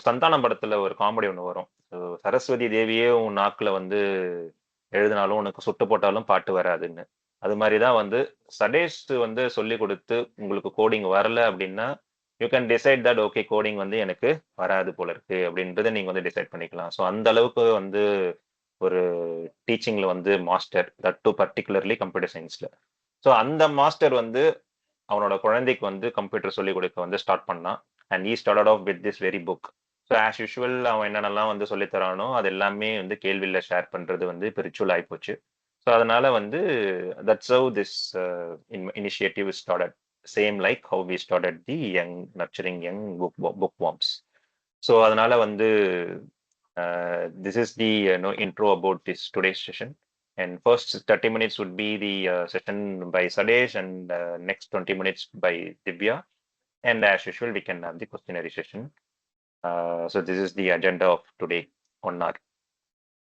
சந்தானம் படத்துல ஒரு காமெடி ஒண்ணு வரும். சரஸ்வதி தேவியே உன் நாக்குல வந்து எழுதினாலும் உனக்கு சுட்டு போட்டாலும் பாட்டு வராதுன்னு. அது மாதிரி தான் வந்து சடேஷ் வந்து சொல்லிக் கொடுத்து உங்களுக்கு கோடிங் வரல அப்படின்னா you can decide that okay coding வந்து எனக்கு வராது போல இருக்கு அப்படின்றத நீங்க வந்து டிசைட் பண்ணிக்கலாம். ஸோ அந்த அளவுக்கு வந்து ஒரு டீச்சிங்ல வந்து master, that to particularly computer சயின்ஸ்ல. ஸோ அந்த மாஸ்டர் வந்து அவனோட குழந்தைக்கு வந்து கம்ப்யூட்டர் சொல்லிக் கொடுக்க வந்து ஸ்டார்ட் பண்ணான். And he started off with this very book. So as usual அவன் என்னென்னலாம் வந்து சொல்லித் தரானோ அது எல்லாமே வந்து கேள்வியில் ஷேர் பண்றது வந்து இப்போ ரிச்சுவல் ஆகிப்போச்சு. ஸோ அதனால வந்து that's how this initiative started. Same like how we started the young nurturing young bookworms. So அதனால வந்து this is the intro about this today's session. And first 30 minutes would be the session by Sadesh, and next 20 minutes by Divya. And as usual, we can have the questionnaire session. So this is the agenda of today, 1 hour.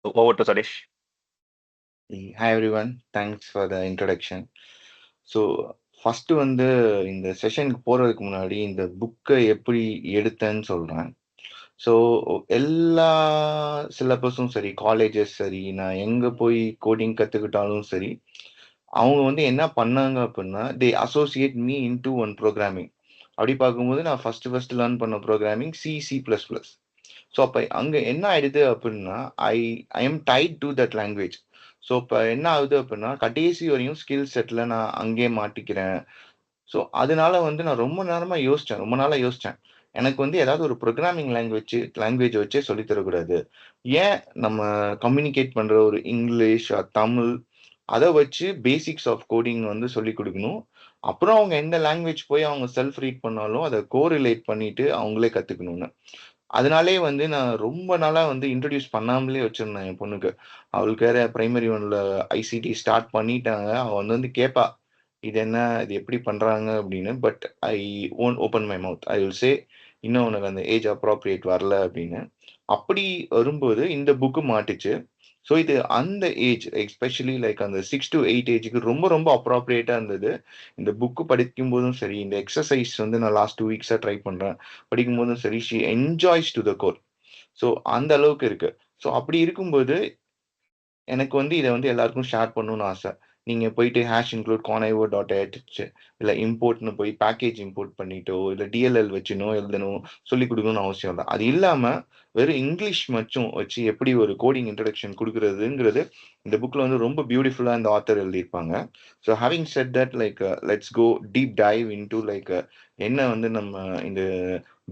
So over to Sadesh. Hi everyone, thanks for the introduction. So first வந்து இந்த செஷனுக்கு போகிறதுக்கு முன்னாடி இந்த புக்கை எப்படி எடுத்தேன்னு சொல்கிறேன். So எல்லா சிலபஸும் சரி, காலேஜஸ் சரி, நான் எங்கே போய் கோடிங் கற்றுக்கிட்டாலும் சரி, அவங்க வந்து என்ன பண்ணாங்க அப்படின்னா they associate me into one programming. அப்படி பார்க்கும்போது நான் ஃபஸ்ட்டு லேர்ன் பண்ண ப்ரோக்ராமிங் C++. ஸோ அப்போ அங்கே என்ன ஆயிடுது அப்படின்னா I am tied to that language. So இப்போ என்ன ஆகுது அப்படின்னா கடைசி வரையும் ஸ்கில் செட்டில் நான் அங்கேயே மாட்டிக்கிறேன். ஸோ அதனால வந்து நான் ரொம்ப நாளாக யோசித்தேன் எனக்கு வந்து ஏதாவது ஒரு ப்ரோக்ராமிங் லாங்குவேஜ் வச்சே சொல்லித்தரக்கூடாது. ஏன் நம்ம கம்யூனிகேட் பண்ணுற ஒரு இங்கிலீஷ் தமிழ் அதை வச்சு பேசிக்ஸ் ஆஃப் கோடிங் வந்து சொல்லி கொடுக்கணும். அப்புறம் அவங்க எந்த லாங்குவேஜ் போய் அவங்க செல்ஃப் ரீட் பண்ணாலும் அதை கோரிலேட் பண்ணிட்டு அவங்களே கற்றுக்கணும்னு. அதனாலே வந்து நான் ரொம்ப நாளாக வந்து இன்ட்ரடியூஸ் பண்ணாமலே வச்சுருந்தேன் என் பொண்ணுக்கு. அவளுக்கு வேற பிரைமரி ஒன்ல ஐசிடி ஸ்டார்ட் பண்ணிட்டாங்க. அவள் வந்து கேட்பா இது என்ன, இது எப்படி பண்ணுறாங்க அப்படின்னு. But I won't open my mouth. I will say இன்னும் உனக்கு அந்த ஏஜ் அப்ராப்ரியேட் வரல அப்படின்னு. அப்படி வரும்போது இந்த புக்கு மாட்டுச்சு. ஸோ இது அந்த ஏஜ் எஸ்பெஷலி லைக் அந்த 6 to 8 ஏஜுக்கு ரொம்ப ரொம்ப அப்ராப்ரியேட்டாக இருந்தது. இந்த புக்கு படிக்கும் போதும் சரி, இந்த எக்ஸசைஸ் வந்து நான் லாஸ்ட் 2 வீக்ஸாக ட்ரை பண்ணுறேன். படிக்கும் போதும் சரி, she enjoys to the core. So அந்த அளவுக்கு இருக்கு. ஸோ அப்படி இருக்கும்போது எனக்கு வந்து இதை வந்து எல்லாருக்கும் ஷேர் பண்ணணும்னு ஆசை. நீங்கள் போயிட்டு #include conio.h இல்லை இம்போர்ட்னு போய் பேக்கேஜ் இம்போர்ட் பண்ணிட்டோ இல்லை டிஎல்எல் வச்சுனோ எழுதணும் சொல்லிக் கொடுக்கணும்னு அவசியம் இல்லை. அது இல்லாமல் வெறும் இங்கிலீஷ் மட்டும் வச்சு எப்படி ஒரு கோடிங் இன்ட்ரடக்ஷன் கொடுக்குறதுங்கிறது இந்த புக்கில் வந்து ரொம்ப பியூட்டிஃபுல்லாக இந்த ஆத்தர் எழுதியிருப்பாங்க. So having set that like let's go deep dive into like என்ன வந்து நம்ம இந்த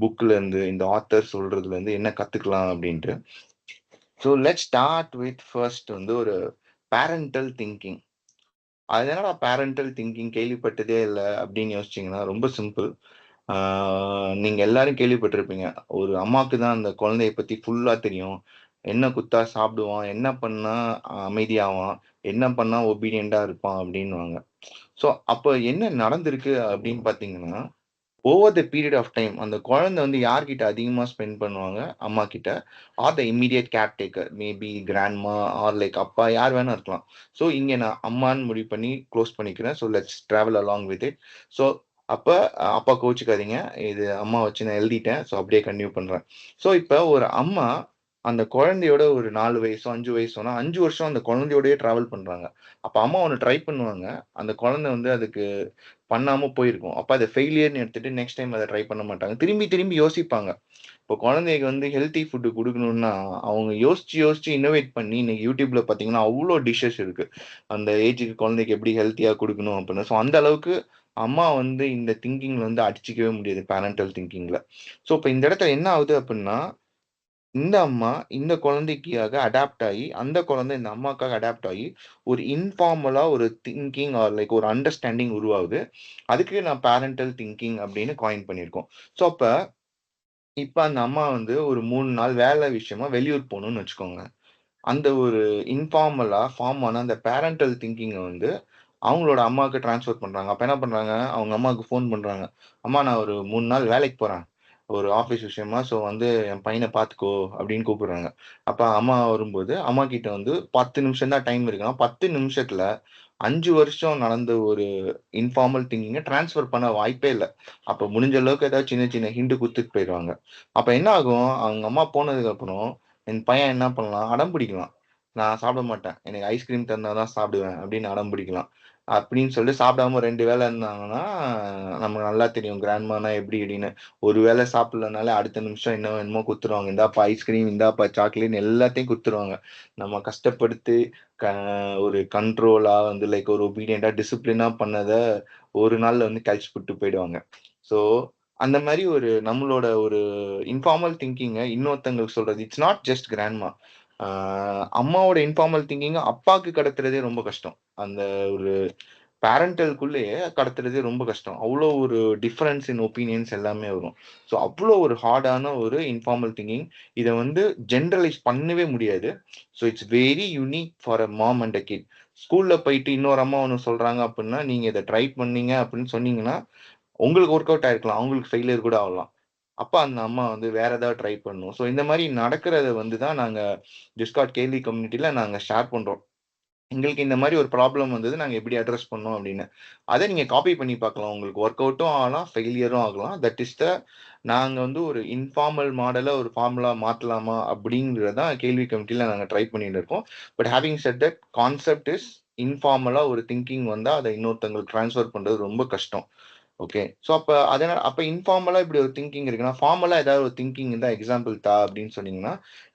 புக்கில் இருந்து இந்த ஆத்தர் சொல்றதுலேருந்து என்ன கற்றுக்கலாம் அப்படின்ட்டு. So let's start with first வந்து ஒரு பேரண்டல் திங்கிங். அது என்னடா பேரண்டல் திங்கிங், கேள்விப்பட்டதே இல்லை அப்படின்னு யோசிச்சிங்கன்னா ரொம்ப சிம்பிள். நீங்கள் எல்லாரும் கேள்விப்பட்டிருப்பீங்க, ஒரு அம்மாவுக்கு தான் அந்த குழந்தைய பற்றி ஃபுல்லாக தெரியும். என்ன குத்தா சாப்பிடுவான், என்ன பண்ணால் அமைதியாவான், என்ன பண்ணால் ஒபீடியண்டாக இருப்பான் அப்படின்வாங்க. ஸோ அப்போ என்ன நடந்திருக்கு அப்படின்னு பார்த்தீங்கன்னா over the period of time அந்த குழந்தை வந்து யார்கிட்ட அதிகமாக ஸ்பெண்ட் பண்ணுவாங்க, அம்மா கிட்ட, or the immediate caretaker, maybe grandma or like அப்பா, யார் வேணா இருக்கலாம். ஸோ இங்கே நான் அம்மான்னு முடிவு பண்ணி க்ளோஸ் பண்ணிக்கிறேன். So let's travel along with it. So அப்போ அப்பா கோச்சிக்காதீங்க, இது அம்மா வச்சு நான் எழுதிட்டேன். ஸோ அப்படியே கண்டினியூ பண்ணுறேன். ஸோ இப்போ ஒரு அம்மா அந்த குழந்தையோட ஒரு 4 வயசோ 5 வயசோனா 5 வருஷம் அந்த குழந்தையோடய ட்ராவல் பண்ணுறாங்க. அப்போ அம்மா ஒன்று ட்ரை பண்ணுவாங்க, அந்த குழந்தை வந்து அதுக்கு பண்ணாமல் போயிருக்கும். அப்போ அதை ஃபெயிலியர்னு எடுத்துட்டு நெக்ஸ்ட் டைம் அதை ட்ரை பண்ண மாட்டாங்க, திரும்பி திரும்பி யோசிப்பாங்க. இப்போ குழந்தைக்கு வந்து ஹெல்த்தி ஃபுட்டு கொடுக்கணும்னா அவங்க யோசிச்சு இன்னோவேட் பண்ணி இன்னைக்கு யூடியூப்ல பார்த்தீங்கன்னா அவ்வளோ டிஷ்ஷஸ் இருக்கு அந்த ஏஜுக்கு குழந்தைக்கு எப்படி ஹெல்த்தியாக கொடுக்கணும் அப்படின்னு. ஸோ அந்த அளவுக்கு அம்மா வந்து இந்த திங்கிங்ல வந்து அடிச்சிக்கவே முடியாது பேரண்டல் திங்கிங்ல. ஸோ இப்போ இந்த இடத்துல என்ன ஆகுது அப்படின்னா இந்த அம்மா இந்த குழந்தைக்காக அடாப்ட் ஆகி, அந்த குழந்தை இந்த அம்மாக்காக அடாப்ட் ஆகி ஒரு இன்ஃபார்மலா ஒரு திங்கிங் ஆர் லைக் ஒரு அண்டர்ஸ்டாண்டிங் உருவாகுது. அதுக்கு நான் பேரண்டல் திங்கிங் அப்படின்னு காயின் பண்ணியிருக்கோம். ஸோ அப்ப இப்ப அந்த அம்மா வந்து ஒரு 3 நாள் வேலை விஷயமா வெளியூர் போகணும்னு வச்சுக்கோங்க. அந்த ஒரு இன்ஃபார்மலா ஃபார்ம் ஆன அந்த பேரண்டல் திங்கிங்கை வந்து அவங்களோட அம்மாவுக்கு ட்ரான்ஸ்ஃபர் பண்றாங்க. அப்ப என்ன பண்றாங்க, அவங்க அம்மாவுக்கு ஃபோன் பண்றாங்க. அம்மா நான் ஒரு 3 நாள் வேலைக்கு போறேன், ஒரு ஆஃபீஸ் விஷயமா. ஸோ வந்து என் பையனை பார்த்துக்கோ அப்படின்னு கூப்பிடுறாங்க. அப்ப அம்மா வரும்போது அம்மா கிட்ட வந்து 10 நிமிஷம் தான் டைம் இருக்குன்னா 10 நிமிஷத்துல 5 வருஷம் நடந்த ஒரு இன்ஃபார்மல் திங்கிங்கை ட்ரான்ஸ்ஃபர் பண்ண வாய்ப்பே இல்லை. அப்போ முடிஞ்ச அளவுக்கு ஏதாவது சின்ன சின்ன ஹிண்ட் குடுத்துட்டு போயிடுவாங்க. அப்ப என்ன ஆகும், அவங்க அம்மா போனதுக்கு அப்புறம் என் பையன் என்ன பண்ணலாம், அடம் பிடிக்கலாம். நான் சாப்பிட மாட்டேன். எனக்கு ஐஸ்கிரீம் தந்தா தான் சாப்பிடுவேன் அப்படின்னு அடம் பிடிக்கலாம். அப்படின்னு சொல்லிட்டு சாப்பிடாம 2 வேளை இருந்தாங்கன்னா, நமக்கு நல்லா தெரியும் கிராண்ட்மானா எப்படி அப்படின்னு. ஒரு வேளை சாப்பிடலனாலே அடுத்த நிமிஷம் என்ன வேணுமோ குடுத்துருவாங்க. இந்தாப்பா ஐஸ்கிரீம், இந்தாப்பா சாக்லேட் எல்லாத்தையும் குடுத்துருவாங்க. நம்ம கஷ்டப்படுத்தி க ஒரு கண்ட்ரோலா வந்து லைக் ஒரு ஒபீடியன்ட்டா, டிசிப்ளினா பண்ணத ஒரு நாள்ல வந்து கழிச்சு புட்டு போயிடுவாங்க. ஸோ அந்த மாரி ஒரு நம்மளோட ஒரு இன்ஃபார்மல் திங்கிங்க இன்னொருத்தங்களுக்கு சொல்றது. It's not just grandma. ஆ அம்மாவோட இன்ஃபார்மல் திங்கிங்க அப்பாக்கு கடத்துறதே ரொம்ப கஷ்டம். அந்த ஒரு பேரண்டல்குள்ளேயே கடத்துறதே ரொம்ப கஷ்டம். அவ்ளோ ஒரு டிஃபரன்ஸ் இன் ஒப்பீனியன்ஸ் எல்லாமே வரும். ஸோ அவ்ளோ ஒரு ஹார்டான ஒரு இன்ஃபார்மல் திங்கிங். இத வந்து ஜெனரலைஸ் பண்ணவே முடியாது. So it's very unique for a mom and a kid. ஸ்கூல்ல போயிட்டு இன்னொரு அம்மா ஒண்ணு சொல்றாங்க அப்டின்னா, நீங்க இத ட்ரை பண்ணீங்க அப்டின்னு சொன்னீங்கன்னா, உங்களுக்கு ஒர்க் அவுட் ஆயிருக்கலாம். அவங்களுக்கு ஃபெயிலியர் கூட ஆகலாம். அப்ப அந்த அம்மா வந்து வேற ஏதாவது ட்ரை பண்ணணும். ஸோ இந்த மாரி நடக்கிறத வந்து தான் நாங்க டிஸ்கார்ட் கேள்வி கம்யூனிட்டில நாங்க ஷேர் பண்றோம். எங்களுக்கு இந்த மாரி ஒரு ப்ராப்ளம் வந்தது. நாங்க எப்படி அட்ரஸ் பண்ணோம் அப்படின்னு. அத நீங்க காப்பி பண்ணி பார்க்கலாம். உங்களுக்கு ஒர்க் அவுட்டும் ஆகலாம், ஃபெயிலியரும் ஆகலாம். தட் இஸ் த நாங்க வந்து ஒரு இன்ஃபார்மல் மாடல ஒரு ஃபார்முலா மாத்தலாமா அப்படிங்கிறத தான் கேள்வி கமிட்டில நாங்க ட்ரை பண்ணிட்டு இருக்கோம். But having set that concept is இன்ஃபார்மலா ஒரு திங்கிங் வந்தா அத இன்னொருத்தவங்களுக்கு ட்ரான்ஸ்ஃபர் பண்றது ரொம்ப கஷ்டம். ஓகே. ஸோ அப்ப அதனால அப்ப இன்ஃபார்மலா இப்படி ஒரு திங்கிங் இருக்குன்னா, ஃபார்மலா ஏதாவது ஒரு திங்கிங் இருந்தா எக்ஸாம்பிள் தா அப்படின்னு சொன்னீங்கன்னா,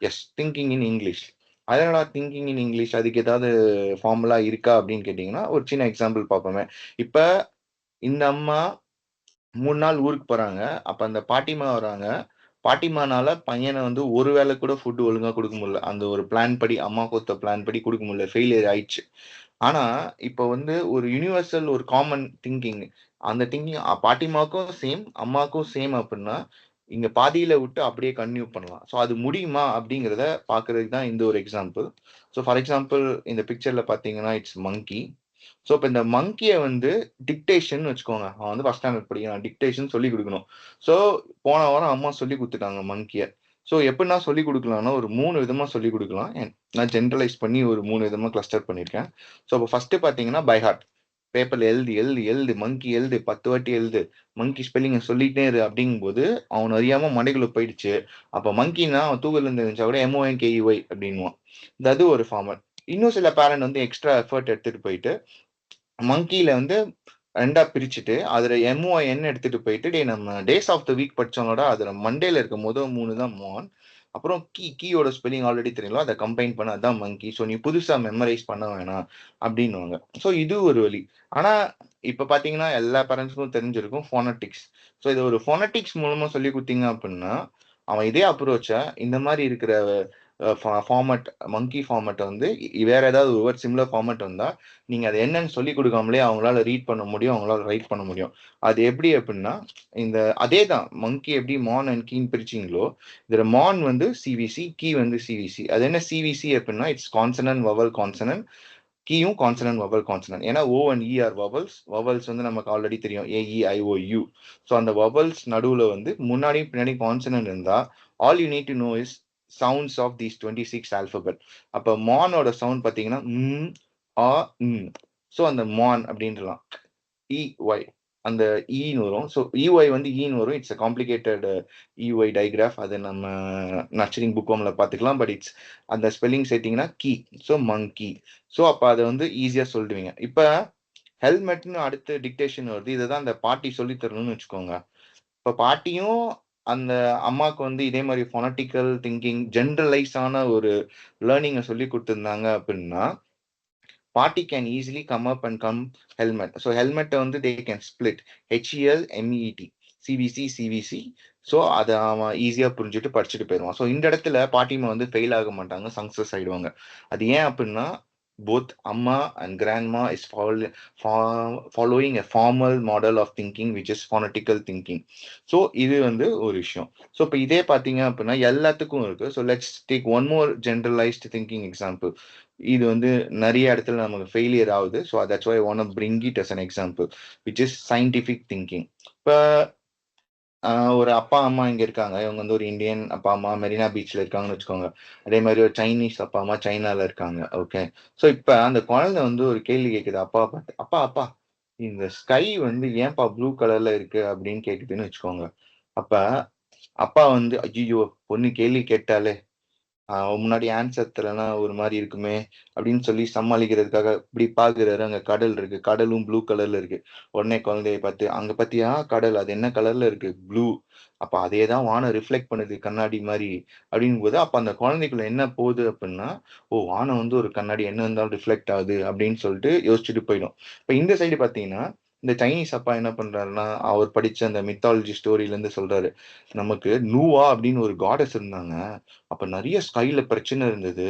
எஸ் திங்கிங் இன் இங்கிலீஷ். அது என்னடா திங்கிங் இன் இங்கிலீஷ் அதுக்கு ஏதாவது ஃபார்முலா இருக்கா அப்படின்னு கேட்டீங்கன்னா, ஒரு சின்ன எக்ஸாம்பிள் பார்ப்போமே. இப்ப இந்த அம்மா 3 நாள் ஊருக்கு போறாங்க. அப்ப அந்த பாட்டிமா வராங்க. பாட்டிமானால பையன வந்து ஒரு வேள கூட ஃபுட் ஒழுங்கா குடுக்க முடியல. அந்த ஒரு பிளான் படி அம்மா குடுத்த பிளான் படி குடுக்க முடியல. ஃபெயிலியர் ஆயிடுச்சு. ஆனா, இப்ப வந்து ஒரு யுனிவர்சல் ஒரு காமன் திங்கிங். அந்த திங்கிங் பாட்டிமாவுக்கும் சேம், அம்மாவுக்கும் சேம் அப்டின்னா, இங்க பாதியில விட்டு அப்படியே கன்டின்யூ பண்ணலாம். ஸோ அது முடியுமா? அப்படிங்கிறத பார்க்கறதுக்கு தான் இந்த ஒரு எக்ஸாம்பிள். ஸோ ஃபார் எக்ஸாம்பிள் இந்த பிக்சர்ல பார்த்தீங்கன்னா, இட்ஸ் மங்கி. ஸோ இப்ப இந்த மங்கிய வந்து டிக்டேஷன்னு வச்சுக்கோங்க. அவன் வந்து ஃபர்ஸ்ட் ஸ்டாண்டர்ட் படிக்கிறான். டிக்டேஷன் சொல்லிக் குடுக்கணும். ஸோ போன வாரம் அம்மா சொல்லிக் குடுத்துட்டாங்க மங்கிய. ஸோ எப்படின்னா சொல்லிக் குடுக்கலாம்னா, ஒரு 3 விதமா சொல்லிக் குடுக்கலாம். நான் ஜெனரலைஸ் பண்ணி ஒரு 3 விதமா கிளஸ்டர் பண்ணியிருக்கேன். ஸோ அப்ப ஃபர்ஸ்ட் பார்த்தீங்கன்னா, பை ஹார்ட். பேப்பர்ல எழுது, எழுது, எழுது. மங்கி எழுது. 10 வாட்டி எழுது. மங்கி ஸ்பெல்லிங்க சொல்லிட்டே இரு அப்படிங்கும்போது, அவன அறியாம மண்டைக்குள்ள போயிடுச்சு. அப்ப மங்கின்னா அவன் தூக்கத்துல இருந்து எந்திரிச்சா கூட MONKEY அப்படின்னுவான். அது ஒரு ஃபார்மட். இன்னும் சில பேரண்ட் வந்து எக்ஸ்ட்ரா எஃபோர்ட் எடுத்துட்டு போயிட்டு, மங்கில வந்து 2ஆ பிரிச்சுட்டு, அதுல MON எடுத்துட்டு போயிட்டு, டேய் நம்ம டேஸ் ஆஃப் த வீக் படிச்சோம்லடா, அதுல மண்டேல இருக்க 3 தான் மான். அப்புறம் கீயோட ஸ்பெல்லிங் ஆல்ரெடி தெரியும்ல, அத கம்பைன் பண்ண அதான் மங்கி. ஸோ நீ புதுசா மெமரைஸ் பண்ண வேணாம் அப்டின்னுவாங்க. ஸோ இது ஒரு வழி. ஆனா, இப்ப பார்த்தீங்கன்னா, எல்லா பேரண்ட்ஸ்க்கும் தெரிஞ்சிருக்கும் ஃபோனடிக்ஸ். ஸோ இத ஒரு ஃபோனடிக்ஸ் மூலமா சொல்லிக் குடுத்தீங்க அப்டின்னா, அவன் இதே அப்ரோச்ச இந்த மாரி இருக்கிற ஃபார்மட் மங்கி ஃபார்மட்ட வந்து வேற ஏதாவது ஒரு வேர்ட் சிமிலர் ஃபார்மட் வந்தா, நீங்க அது என்னன்னு சொல்லிக் குடுக்காமலே அவங்களால ரீட் பண்ண முடியும். அவங்களால ரைட் பண்ண முடியும். அது எப்படி அப்டின்னா, இந்த அதே தான் மங்கி எப்படி மான் அண்ட் கீன்னு பிரிச்சீங்களோ, இதுல மான் வந்து சிவிசி, கீ வந்து சிவிசி. அது என்ன சிவிசி அப்டின்னா, இட்ஸ் கான்சனன்ட், வவல், கான்சனன்ட். கீயும் கான்சனன்ட், வவல், கான்சனன்ட். ஏன்னா O and E are vowels. Vowels வந்து நமக்கு ஆல்ரெடி தெரியும். A, E, I, O, U. So அந்த வவல்ஸ் நடுவுல வந்து முன்னாடியும் பின்னாடியும் கான்சனன்ட் இருந்தா, all you need to know is sounds of these 26 alphabet. அப்ப மானோட சவுண்ட் பார்த்தீங்கன்னா, ஆ, ஸோ அந்த மான் அப்படின்றலாம். இஒய் அந்த ஈன்னு வரும். ஸோ இஒய் வந்து ஈன்னு வரும். It's a complicated E Y digraph. அது நம்ம நர்சரிங் புக் ஹோம்ல பார்த்துக்கலாம். பட் இட்ஸ் அந்த ஸ்பெல்லிங் சேர்த்தீங்கன்னா கீ. So monkey. ஸோ அப்ப அத வந்து ஈஸியா சொல்லிடுவீங்க. இப்ப ஹெல்மெட்ன்னு அடுத்து டிக்டேஷன் வருது. இததான் அந்த பாட்டி சொல்லி தரணும்னு வச்சுக்கோங்க. இப்ப பாட்டியும் அந்த அம்மாக்கு வந்து இதே மாரி ஃபோனடிக்கல் திங்கிங் ஜெனரலைஸ் ஆன ஒரு லேர்னிங்க சொல்லிக் குடுத்திருந்தாங்க அப்படின்னா, party can easily come up and come helmet. So helmet வந்து they can split HELMET CBC CVC. So அதை அவன் ஈஸியா புரிஞ்சுட்டு படிச்சுட்டு போயிடுவான். ஸோ இந்த இடத்துல பாட்டிமா வந்து ஃபெயில் ஆக மாட்டாங்க, சக்சஸ் ஆயிடுவாங்க. அது ஏன் அப்படின்னா both amma and grandma is following a formal model of thinking which is phonetical thinking. So இது வந்து ஒரு விஷயம். ஸோ இப்போ இதே பார்த்தீங்க அப்படின்னா எல்லாத்துக்கும் இருக்கு. So let's take one more generalised thinking example. இது வந்து நிறைய இடத்துல நமக்கு ஃபெயிலியர் ஆகுது. So that's why I want to bring it as an example which is scientific thinking. இப்போ ஒரு அப்பா அம்மா இங்க இருக்காங்க. இவங்க வந்து ஒரு இந்தியன் அப்பா அம்மா மெரினா பீச்ல இருக்காங்கன்னு வச்சுக்கோங்க. அதே மாதிரி ஒரு சைனீஸ் அப்பா அம்மா சைனால இருக்காங்க. ஓகே. ஸோ இப்ப அந்த குழந்தை வந்து ஒரு கேள்வி கேட்குது அப்பாவை பார்த்து. அப்பா அப்பா இந்த ஸ்கை வந்து ஏன்பா ப்ளூ கலர்ல இருக்கு அப்படின்னு கேக்குதுன்னு வச்சுக்கோங்க. அப்ப அப்பா வந்து ஐயோ பொண்ணு கேள்வி கேட்டாலே முன்னாடி ஆன்சர் தெரியலனா ஒரு மாதிரி இருக்குமே அப்படின்னு சொல்லி சமாளிக்கிறதுக்காக இப்படி பாக்குறாரு. அங்க கடல் இருக்கு. கடலும் ப்ளூ கலர்ல இருக்கு. உடனே குழந்தைய பார்த்து அங்க பாத்தியா கடல் அது என்ன கலர்ல இருக்கு ப்ளூ. அப்ப அதேதான் வானம் ரிஃப்ளெக்ட் பண்ணுது கண்ணாடி மாதிரி அப்படிங்கும் போது அப்ப அந்த குழந்தைக்குள்ள என்ன போகுது அப்படின்னா ஓ வானம் வந்து ஒரு கண்ணாடி என்ன இருந்தாலும் ரிஃப்ளெக்ட் ஆகுது அப்படின்னு சொல்லிட்டு யோசிச்சுட்டு போயிடும். இப்ப இந்த சைடு பாத்தீங்கன்னா இந்த சைனீஸ் அப்பா என்ன பண்றாருன்னா அவர் படிச்ச அந்த மித்தாலஜி ஸ்டோரியில இருந்து சொல்றாரு நமக்கு நூவா அப்படின்னு ஒரு காடஸ் இருந்தாங்க. அப்ப நெறைய ஸ்கைல பிரச்சனை இருந்தது.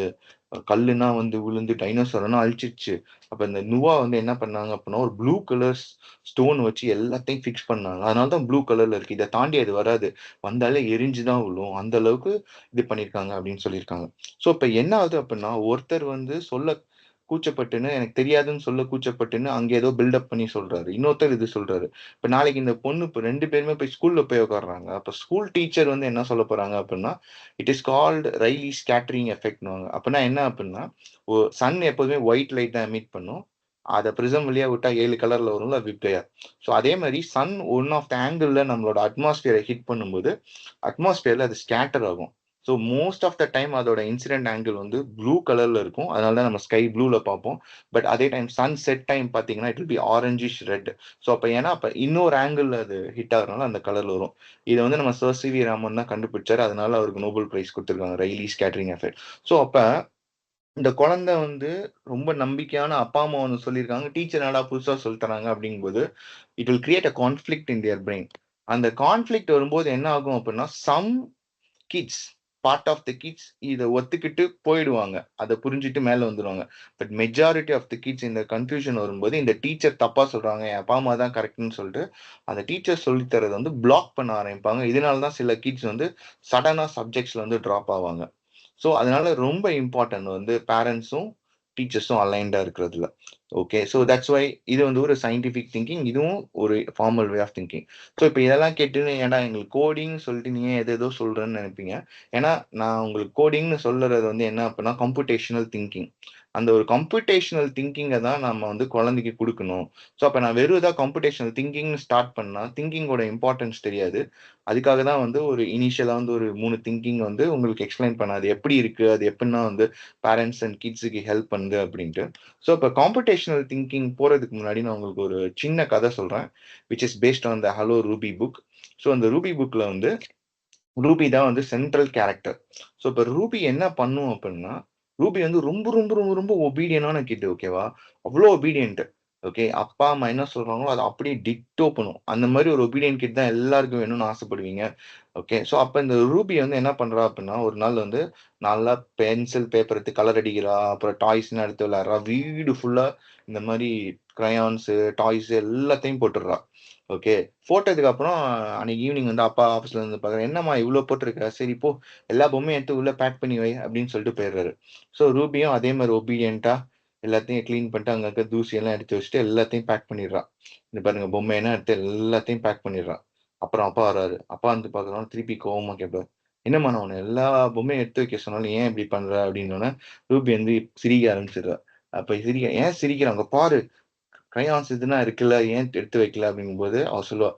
கல்லுனா வந்து விழுந்து டைனோசரெல்லாம் அழிச்சிருச்சு. அப்ப இந்த நுவா வந்து என்ன பண்ணாங்க அப்டின்னா, ஒரு ப்ளூ கலர் ஸ்டோன் வச்சு எல்லாத்தையும் ஃபிக்ஸ் பண்ணாங்க. அதனால தான் ப்ளூ கலர்ல இருக்கு. இத தாண்டி அது வராது. வந்தாலே எரிஞ்சு தான் விழும். அந்த அளவுக்கு இது பண்ணியிருக்காங்க அப்டின்னு சொல்லியிருக்காங்க. ஸோ இப்ப என்ன ஆகுது அப்டின்னா, ஒருத்தர் வந்து சொல்ல கூச்சப்பட்டுன்னு எனக்கு தெரியாதுன்னு சொல்ல கூச்சப்பட்டுன்னு அங்க ஏதோ பில்டப் பண்ணி சொல்றாரு. இன்னொருத்தர் இது சொல்றாரு. இப்ப நாளைக்கு இந்த பொண்ணு இப்ப 2 பேருமே போய் ஸ்கூல்ல போய் உட்கார்றாங்க. அப்ப ஸ்கூல் டீச்சர் வந்து என்ன சொல்லப் போறாங்க அப்டின்னா, it is called Rayleigh scattering எஃபெக்ட்ன்னுவாங்க. அப்பன்னா என்ன அப்டின்னா, சன் எப்போதுமே ஒயிட் லைட் தான் எமிட் பண்ணும். அத பிரிசம் வழியா விட்டா 7 கலர்ல வரும்ல விப்கயா. ஸோ அதே மாரி சன் ஒன் ஆஃப் த ஆங்கிள்ல நம்மளோட அட்மாஸ்பியர ஹிட் பண்ணும்போது, அட்மாஸ்பியர்ல அது ஸ்கேட்டர் ஆகும். So most of the time அதோட இன்சிடென்ட் ஆங்கிள் வந்து ப்ளூ கலர்ல இருக்கும். அதனால தான் நம்ம ஸ்கை ப்ளூல பார்ப்போம். பட் அதே டைம் சன் செட் டைம் பார்த்தீங்கன்னா, it will be orangish red. So அப்ப ஏன்னா, அப்ப இன்னொரு ஆங்கிள்ல அது ஹிட் ஆகுறனால அந்த கலர்ல வரும். இத வந்து நம்ம சர் சி.வி. ராமன் தான் கண்டுபிடிச்சாரு. அதனால அவருக்கு நோபல் பிரைஸ் குடுத்திருக்காங்க. Really scattering effect. ஸோ அப்ப இந்த குழந்தை வந்து ரொம்ப நம்பிக்கையான அப்பா, அம்மா ஒண்ணு சொல்லியிருக்காங்க. டீச்சர் என்னடா புதுசா சொல்லி தராங்க அப்படிங்கும்போது, it will create a conflict in their brain. அந்த கான்ஃப்ளிக்ட் வரும்போது என்ன ஆகும் அப்படின்னா, some kids part of the kids இத ஒத்துக்கிட்டு போயிடுவாங்க. அத புரிஞ்சுட்டு மேல வந்துருவாங்க. But majority of the kids இந்த கன்ஃப்யூஷன் வரும்போது, இந்த டீச்சர் தப்பா சொல்றாங்க. என் அப்பா, அம்மா தான் கரெக்ட்ன்னு சொல்லிட்டு, அந்த டீச்சர் சொல்லி தர்றத வந்து பிளாக் பண்ண ஆரம்பிப்பாங்க. இதனால தான் சில கிட்ஸ் வந்து சடனா சப்ஜெக்ட்ஸ்ல வந்து டிராப் ஆவாங்க. ஸோ அதனால ரொம்ப இம்பார்ட்டன்ட் வந்து பேரண்ட்ஸும், டீச்சர்ஸும் அலைன்டா இருக்கிறதுல. ஓகே. ஸோ தட்ஸ் வை இது வந்து ஒரு சயன்டிஃபிக் திங்கிங். இதுவும் ஒரு formal way of thinking. So இப்ப இதெல்லாம் கேட்டு ஏன்டா எங்களுக்கு கோடிங்ன்னு சொல்லிட்டு நீ ஏன் ஏதேதோ சொல்றன்னு நெனைப்பீங்க. ஏன்னா நான் உங்களுக்கு கோடிங்ன்னு சொல்லுறது வந்து என்ன அப்டின்னா கம்ப்யூட்டேஷனல் திங்கிங். அந்த ஒரு கம்ப்யூட்டேஷனல் திங்கிங்க தான் நம்ம வந்து குழந்தைக்கு குடுக்கணும். ஸோ அப்ப நான் வெறும் இதா கம்ப்யூட்டேஷனல் திங்கிங்ன்னு ஸ்டார்ட் பண்ணா, திங்கிங்கோட இம்பார்ட்டன்ஸ் தெரியாது. அதுக்காக தான் வந்து ஒரு இனிஷியலா வந்து ஒரு 3 திங்கிங் வந்து உங்களுக்கு எக்ஸ்ப்ளைன் பண்ணேன். அது எப்படி இருக்கு? அது எப்படின்னா வந்து பேரண்ட்ஸ் அண்ட் கிட்ஸ்க்கு ஹெல்ப் பண்ணுது அப்படின்ட்டு. ஸோ இப்ப காம்புடேஷனல் திங்கிங் போறதுக்கு முன்னாடி நான் உங்களுக்கு ஒரு சின்ன கதை சொல்றேன். Which is based on the hello Ruby book. So அந்த ரூபி புக்ல வந்து ரூபி தான் வந்து சென்ட்ரல் கேரக்டர். ஸோ இப்ப ரூபி என்ன பண்ணும் அப்படின்னா, ரூபி வந்து ரொம்ப ரொம்ப ரொம்ப ரொம்ப ஒபீடியன்டான கிட் ஓகேவா? அவ்ளோ ஒபீடியன்ட். ஓகே. அப்பா, அம்மா என்ன சொல்றாங்களோ அத அப்படியே டிக்டோ பண்ணும். அந்த மாரி ஒரு ஒபீடியன்ட் கிட் தான் எல்லாருக்கும் வேணும்னு ஆசைப்படுவீங்க. ஓகே. ஸோ அப்ப இந்த ரூபி வந்து என்ன பண்றா அப்படின்னா, ஒரு நாள் வந்து நல்லா பென்சில், பேப்பர் எடுத்து கலர் அடிக்கிறா. அப்புறம் டாய்ஸ்லாம் எடுத்து விளையாடுறா. வீடு ஃபுல்லா இந்த மாரி கிரையான்ஸு, டாய்ஸ் எல்லாத்தையும் போட்டுடுறா. ஓகே. போட்டதுக்கு அப்புறம் அன்னைக்கு ஈவினிங் வந்து அப்பா ஆஃபீஸ்ல இருந்து பார்க்குறாரு. "என்னம்மா இவ்ளோ போட்டுருக்க? சரி போ எல்லா பொம்மையும் எடுத்து உள்ள பேக் பண்ணி வை" அப்படின்னு சொல்லிட்டு போயிடுறாரு. ஸோ ரூபியும் அதே மாரி ஒபீடியன்ட்டா எல்லாத்தையும் கிளீன் பண்ணிட்டு அங்க இருக்க தூசியெல்லாம் எடுத்து வச்சுட்டு எல்லாத்தையும் பேக் பண்ணிடுறா. இங்க பாருங்க பொம்மையெல்லாம் எடுத்து எல்லாத்தையும் பேக் பண்ணிடுறா. அப்புறம் அப்பா வராரு. அப்பா வந்து பார்க்குறோம் திருப்பி கோவமா கேட்பாரு. "என்னம்மா நான் உன்ன எல்லா பொம்மையும் எடுத்து வைக்க சொன்னாலும் ஏன் இப்படி பண்ற?" அப்படின்னோனே ரூபி வந்து சிரிக்க ஆரம்பிச்சுடுறா. அப்ப சிரிக்க "ஏன் சிரிக்கிற? அங்க பாரு கிரையான்ஸ் இதெல்லாம் இருக்குல்ல, ஏன் எடுத்து வைக்கல?" அப்படிங்கும்போது அவ சொல்லுவா,